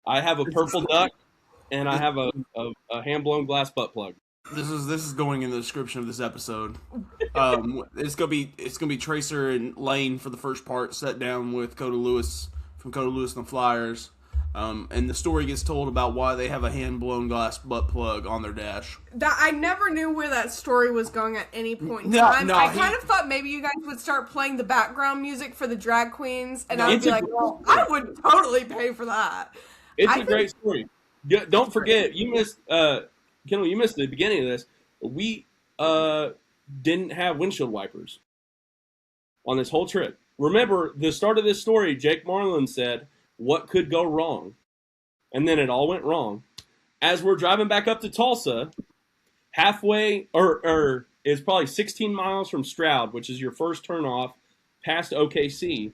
I have a purple duck, and I have a hand-blown glass butt plug. This is going in the description of this episode. It's gonna be Tracer and Lane for the first part, sat down with Kota Lewis from Kota Lewis and the Flyers, and the story gets told about why they have a hand-blown glass butt plug on their dash. I never knew where that story was going at any point in time. I kind of thought maybe you guys would start playing the background music for the drag queens, and I would be like, well, I would totally pay for that. It's a great story. Don't forget, you missed... Kendall, you missed the beginning of this. We didn't have windshield wipers on this whole trip. Remember, the start of this story, Jake Marlin said, what could go wrong? And then it all went wrong. As we're driving back up to Tulsa, halfway, or it's probably 16 miles from Stroud, which is your first turnoff past OKC,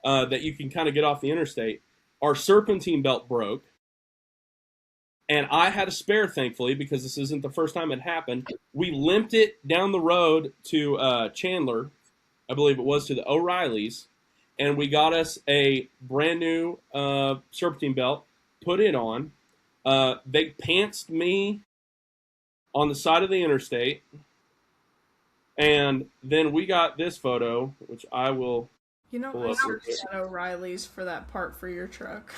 that you can kind of get off the interstate, our serpentine belt broke. And I had a spare, thankfully, because this isn't the first time it happened. We limped it down the road to Chandler, I believe it was, to the O'Reillys, and we got us a brand new serpentine belt, put it on. They pantsed me on the side of the interstate, and then we got this photo, which I will pull up. I searched at O'Reilly's for that part for your truck.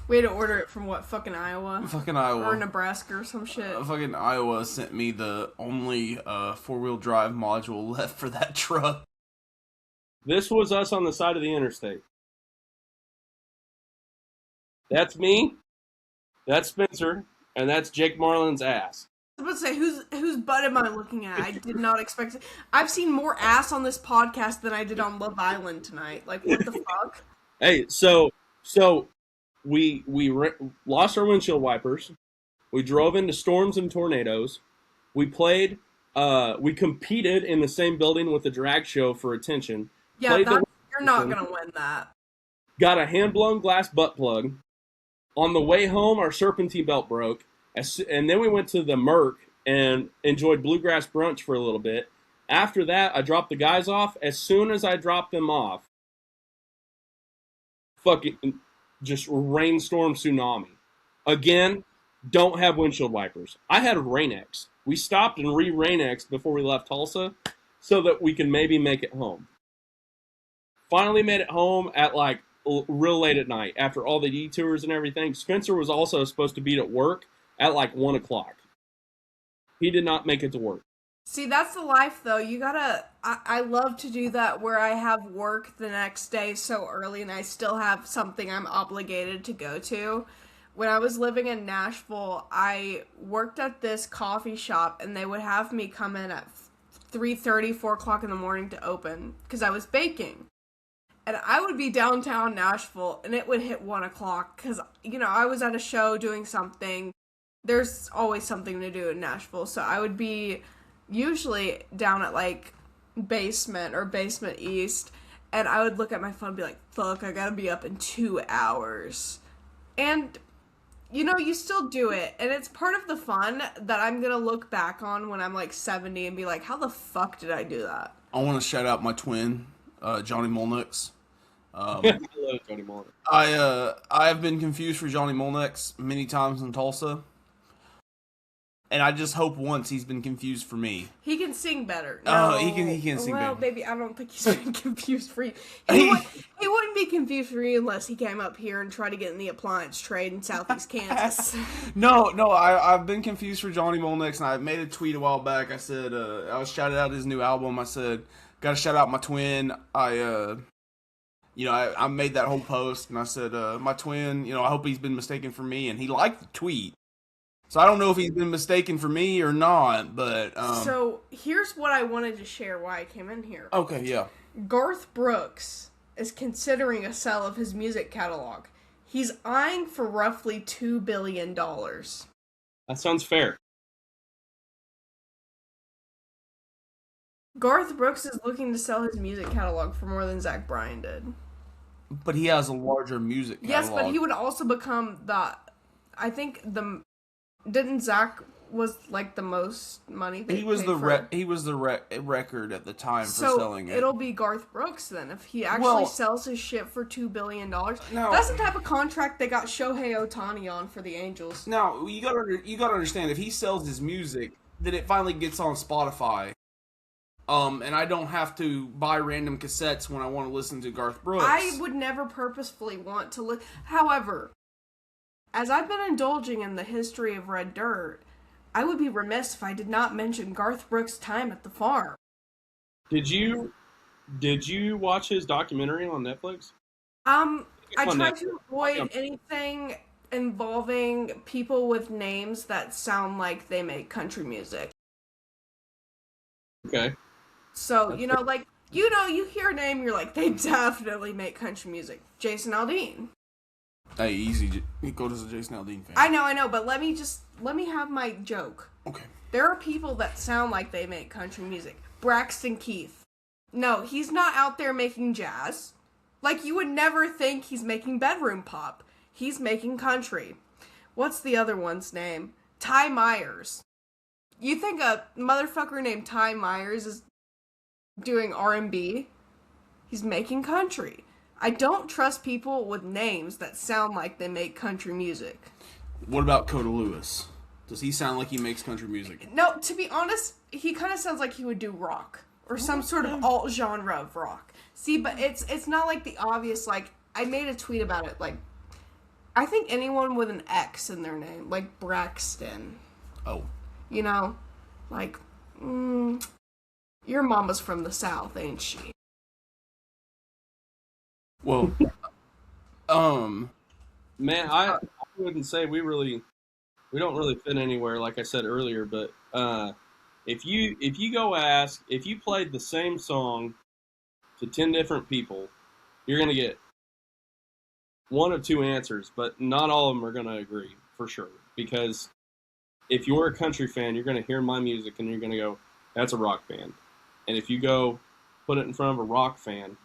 We had to order it from what, fucking Iowa? Fucking Iowa. Or Nebraska or some shit. Fucking Iowa sent me the only four-wheel drive module left for that truck. This was us on the side of the interstate. That's me, that's Spencer, and that's Jake Marlin's ass. I was about to say, whose butt am I looking at? I did not expect it. I've seen more ass on this podcast than I did on Love Island tonight. Like, what the fuck? Hey, so we lost our windshield wipers. We drove into storms and tornadoes. We played. We competed in the same building with the drag show for attention. Yeah, you're not gonna win that. Got a hand-blown glass butt plug. On the way home, our serpentine belt broke, and then we went to the Merc and enjoyed bluegrass brunch for a little bit. After that, I dropped the guys off. As soon as I dropped them off, fucking just rainstorm tsunami. Again, don't have windshield wipers. I had Rain-X. We stopped and Rain-X before we left Tulsa so that we can maybe make it home. Finally made it home at like real late at night after all the detours and everything. Spencer was also supposed to be at work at like 1 o'clock. He did not make it to work. See, that's the life, though. You gotta... I love to do that where I have work the next day so early and I still have something I'm obligated to go to. When I was living in Nashville, I worked at this coffee shop and they would have me come in at 3:30, 4 o'clock in the morning to open because I was baking. And I would be downtown Nashville and it would hit 1 o'clock because, I was at a show doing something. There's always something to do in Nashville, so I would be... usually down at like basement or basement east, and I would look at my phone and be like, fuck, I gotta be up in 2 hours. And you still do it, and it's part of the fun that I'm gonna look back on when I'm like 70 and be like, how the fuck did I do that? I want to shout out my twin, Johnny Molnix. I love Johnny Molnix. I have been confused for Johnny Molnix many times in Tulsa. And I just hope once he's been confused for me. He can sing better. No, he can sing better. Well, baby, I don't think he's been confused for you. He wouldn't be confused for you unless he came up here and tried to get in the appliance trade in Southeast Kansas. No, I've been confused for Johnny Molnix, and I made a tweet a while back. I said, I was shouted out his new album. I said, gotta shout out my twin. I made that whole post, and I said, my twin, I hope he's been mistaken for me, and he liked the tweet. So I don't know if he's been mistaken for me or not, but... So here's what I wanted to share why I came in here. Okay, yeah. Garth Brooks is considering a sale of his music catalog. He's eyeing for roughly $2 billion. That sounds fair. Garth Brooks is looking to sell his music catalog for more than Zach Bryan did. But he has a larger music catalog. Yes, but he would also become the... I think the... Didn't Zach was like the most money they He was paid the for. he was the record at the time for So selling it. it'll be Garth Brooks then if he actually sells his shit for $2 billion. That's the type of contract they got Shohei Ohtani on for the Angels. Now you gotta understand, if he sells his music, then it finally gets on Spotify. And I don't have to buy random cassettes when I want to listen to Garth Brooks. I would never purposefully want to However, as I've been indulging in the history of Red Dirt, I would be remiss if I did not mention Garth Brooks' time at the farm. Did you watch his documentary on Netflix? I try to avoid anything involving people with names that sound like they make country music. Okay. So, you hear a name, you're like, they definitely make country music. Jason Aldean. Hey, easy. Kota's a Jason Aldean fan. I know, but let me have my joke. Okay. There are people that sound like they make country music. Braxton Keith. No, he's not out there making jazz. Like, you would never think he's making bedroom pop. He's making country. What's the other one's name? Ty Myers. You think a motherfucker named Ty Myers is doing R&B? He's making country. I don't trust people with names that sound like they make country music. What about Kota Lewis? Does he sound like he makes country music? No, to be honest, he kind of sounds like he would do rock. Or some sort of alt genre of rock. See, but it's not like the obvious, like, I made a tweet about it, like, I think anyone with an X in their name, like Braxton. Oh. You know? Like, your mama's from the South, ain't she? Well, man, I wouldn't say we don't really fit anywhere, like I said earlier, but if you played the same song to 10 different people, you're gonna get one of two answers, but not all of them are gonna agree, for sure. Because if you're a country fan, you're gonna hear my music and you're gonna go, that's a rock band. And if you go put it in front of a rock fan,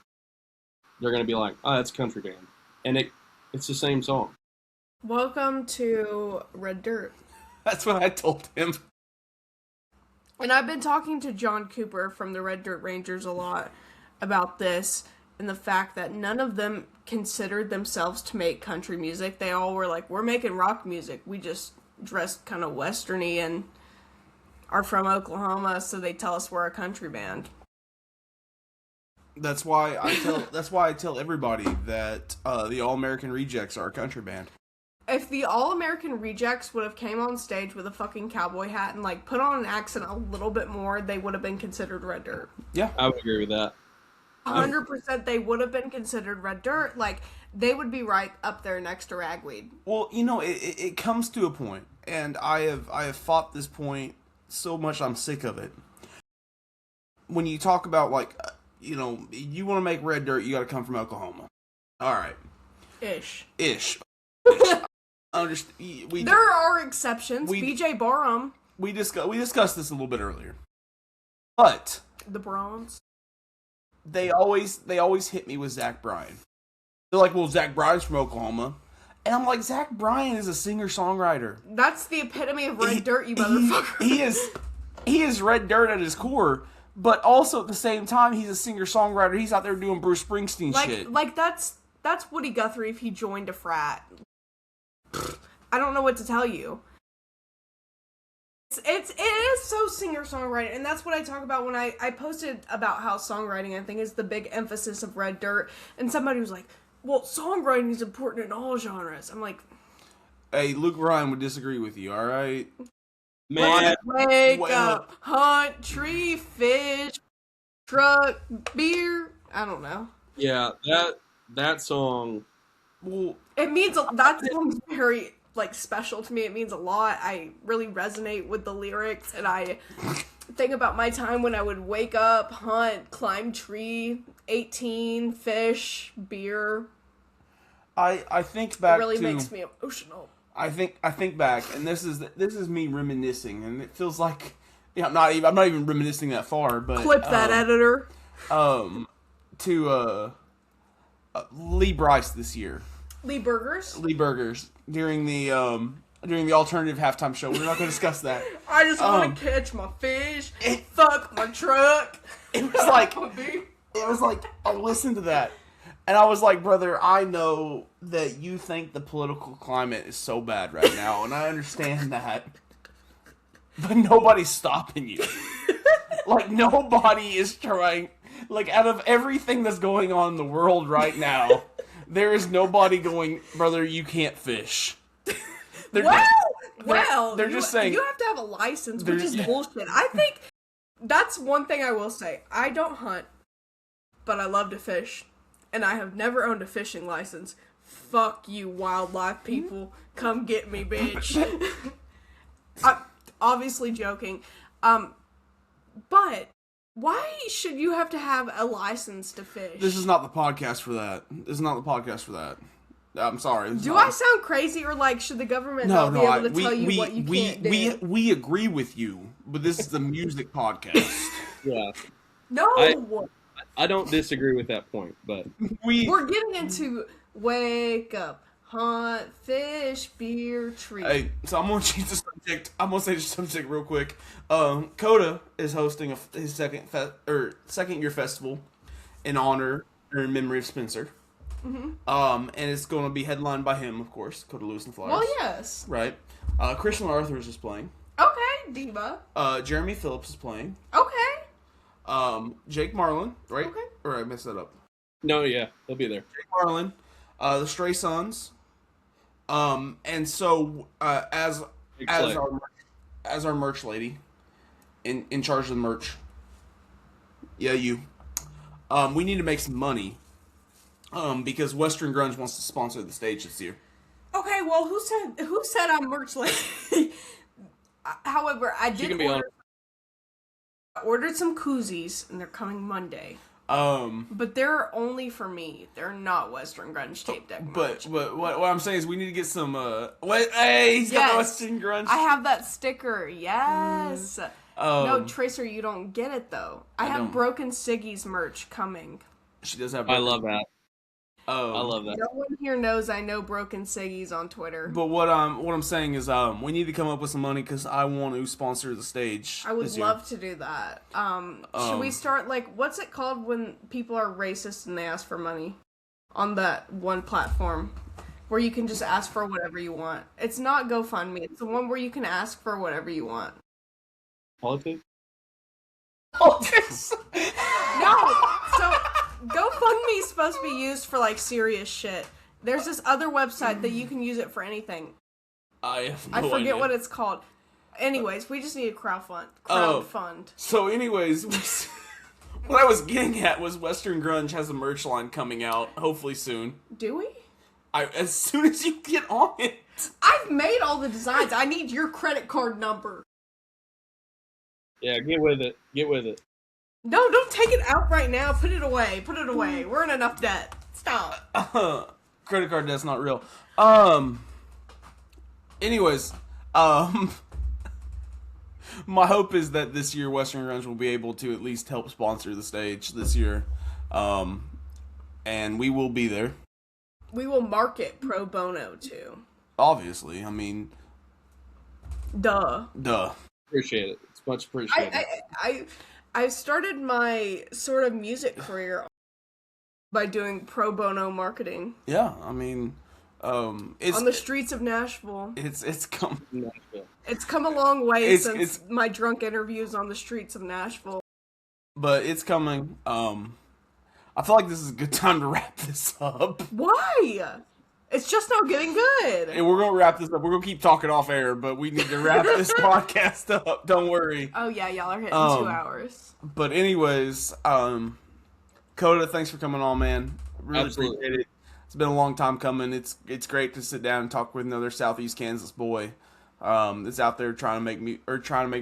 they're gonna be like, oh, that's a country band. And it's the same song. Welcome to Red Dirt. That's what I told him. And I've been talking to John Cooper from the Red Dirt Rangers a lot about this and the fact that none of them considered themselves to make country music. They all were like, we're making rock music. We just dress kind of westerny and are from Oklahoma, so they tell us we're a country band. That's why I tell everybody that the All American Rejects are a country band. If the All American Rejects would have came on stage with a fucking cowboy hat and like put on an accent a little bit more, they would have been considered Red Dirt. Yeah, I would agree with that. 100% they would have been considered Red Dirt. Like, they would be right up there next to Ragweed. Well, it comes to a point, and I have fought this point so much I'm sick of it. When you talk about, like, you want to make Red Dirt, you got to come from Oklahoma. All right. Ish. There are exceptions. BJ Barham. We discussed this a little bit earlier. But the Bronx. They always hit me with Zach Bryan. They're like, well, Zach Bryan's from Oklahoma. And I'm like, Zach Bryan is a singer-songwriter. That's the epitome of Red Dirt, you motherfucker. He is Red Dirt at his core, but also at the same time, he's a singer-songwriter. He's out there doing Bruce Springsteen shit. Like, that's Woody Guthrie if he joined a frat. I don't know what to tell you. It is so singer-songwriter, and that's what I talk about when I posted about how songwriting, I think, is the big emphasis of Red Dirt, and somebody was like, well, songwriting is important in all genres. I'm like... Hey, Luke Ryan would disagree with you, alright? Man. Wake up, hunt, tree, fish, truck, beer, I don't know. Yeah, that song... Well, it means... That song's very... like special to me. It means a lot. I really resonate with the lyrics, and I think about my time when I would wake up, hunt, climb tree, 18, fish, beer. I think back. It really makes me emotional. I think back, and this is me reminiscing, and it feels like I'm not even reminiscing that far, but clip that, editor. To Lee Bryce this year. Lee Burgers? Lee Burgers during the during the alternative halftime show. We're not going to discuss that. I just want to catch my fish. Fuck my truck. It was like I listened to that, and I was like, brother, I know that you think the political climate is so bad right now, and I understand that, but nobody's stopping you. Like, nobody is trying. Like, out of everything that's going on in the world right now, there is nobody going, brother, you can't fish. They're just saying you have to have a license, which is bullshit. I think that's one thing I will say. I don't hunt, but I love to fish, and I have never owned a fishing license. Fuck you, wildlife people. Come get me, bitch. I'm obviously joking. But why should you have to have a license to fish? This is not the podcast for that. I'm sorry. Do I sound crazy, or like should the government not be able to tell you what you can't do? We agree with you, but this is the music podcast. Yeah. No. I don't disagree with that point, but we're getting into wake up, hunt, fish, beer, tree. Hey, so I'm gonna change the subject. I'm gonna say the subject real quick. Kota is hosting his second year festival in honor or in memory of Spencer. Mm-hmm. And it's going to be headlined by him, of course, Kota Lewis and the Flyers. Well, yes. Right. Christian Arthurs is playing. Okay, Diva. Jeremy Phillips is playing. Okay. Jake Marlin, right? Okay. Or I messed that up. No, yeah, he'll be there. Jake Marlin, the Stray Sons, and so as our merch lady, in charge of the merch. Yeah, you. We need to make some money. Because Western Grunge wants to sponsor the stage this year. Okay, well, who said I'm merch lady? However, I did ordered some koozies, and they're coming Monday. But they're only for me. They're not Western Grunge tape deck merch. But what I'm saying is we need to get some. He's got the Western Grunge. I have that sticker. Yes. No, Tracer, you don't get it though. I have Broken Siggy's merch coming. She does have. I love that. Oh, I love that. No one here knows I know Broken Siggy's on Twitter. But what I'm saying is we need to come up with some money because I want to sponsor the stage. I would love to do that. Should we start what's it called when people are racist and they ask for money on that one platform where you can just ask for whatever you want? It's not GoFundMe. It's the one where you can ask for whatever you want. Politics? Politics? No. So GoFundMe is supposed to be used for serious shit. There's this other website that you can use it for anything. I forget what it's called. Anyways, we just need a crowdfund. So anyways, what I was getting at was Western Grunge has a merch line coming out, hopefully soon. Do we? As soon as you get on it. I've made all the designs. I need your credit card number. Yeah, get with it. No, don't take it out right now. Put it away. We're in enough debt. Stop. Credit card debt's not real. Anyways, my hope is that this year Western Grunge will be able to at least help sponsor the stage this year. And we will be there. We will market pro bono too. Obviously, I mean, duh. Appreciate it. It's much appreciated. I started my sort of music career by doing pro bono marketing. Yeah, I mean, it's on the streets of Nashville. It's come a long way since my drunk interviews on the streets of Nashville. But it's coming. I feel like this is a good time to wrap this up. Why? It's just not getting good. And we're going to wrap this up. We're going to keep talking off air, but we need to wrap this podcast up. Don't worry. Oh, yeah. Y'all are hitting 2 hours. But anyways, Kota, thanks for coming on, man. Really appreciate it. It's been a long time coming. It's great to sit down and talk with another Southeast Kansas boy that's out there trying to make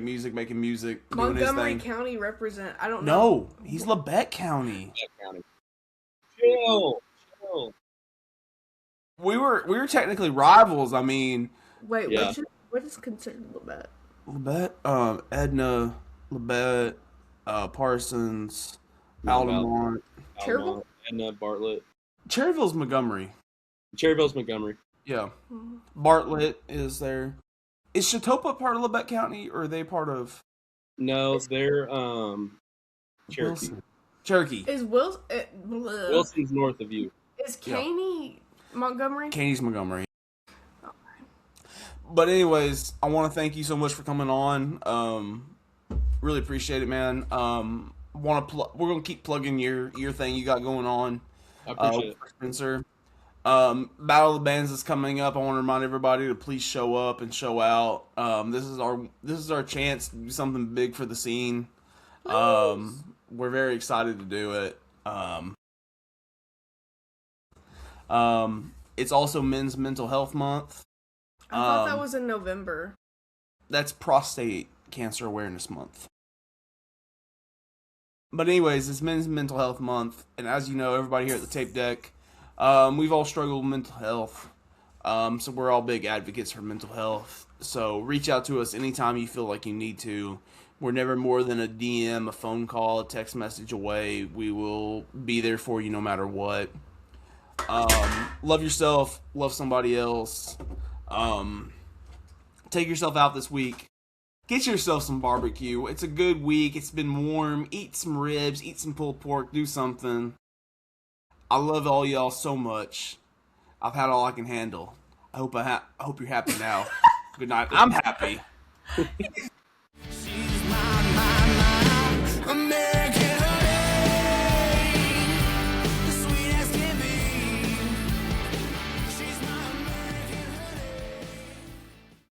music, making music, Montgomery doing his thing. County represent. I don't know. No, he's Labette County. Chill. We were technically rivals. I mean, wait, what is considered Labette? Labette, Edna, Labette, Parsons, Altamont, Cherryville, Edna, Bartlett. Cherryville's Montgomery. Cherryville's Montgomery. Yeah. Bartlett is there. Is Chatopa part of Lebec County, or are they part of? No, they're Cherokee. Wilson. Cherokee. Is Wilson's north of you. Is Caney Montgomery? Caney's Montgomery. But anyways, I want to thank you so much for coming on. Really appreciate it, man. We're gonna keep plugging your thing you got going on. I appreciate it, Spencer. Battle of the Bands is coming up. I want to remind everybody to please show up and show out. This is our chance to do something big for the scene. We're very excited to do it. It's also Men's Mental Health Month. I thought that was in November. That's Prostate Cancer Awareness Month. But anyways, it's Men's Mental Health Month, and as you know, everybody here at the Tape Deck, we've all struggled with mental health. So we're all big advocates for mental health. So reach out to us anytime you feel like you need to. We're never more than a DM, a phone call, a text message away. We will be there for you no matter what. Love yourself. Love somebody else. Take yourself out this week. Get yourself some barbecue. It's a good week. It's been warm. Eat some ribs. Eat some pulled pork. Do something. I love all y'all so much. I've had all I can handle. I hope you're happy now. Good night. I'm happy.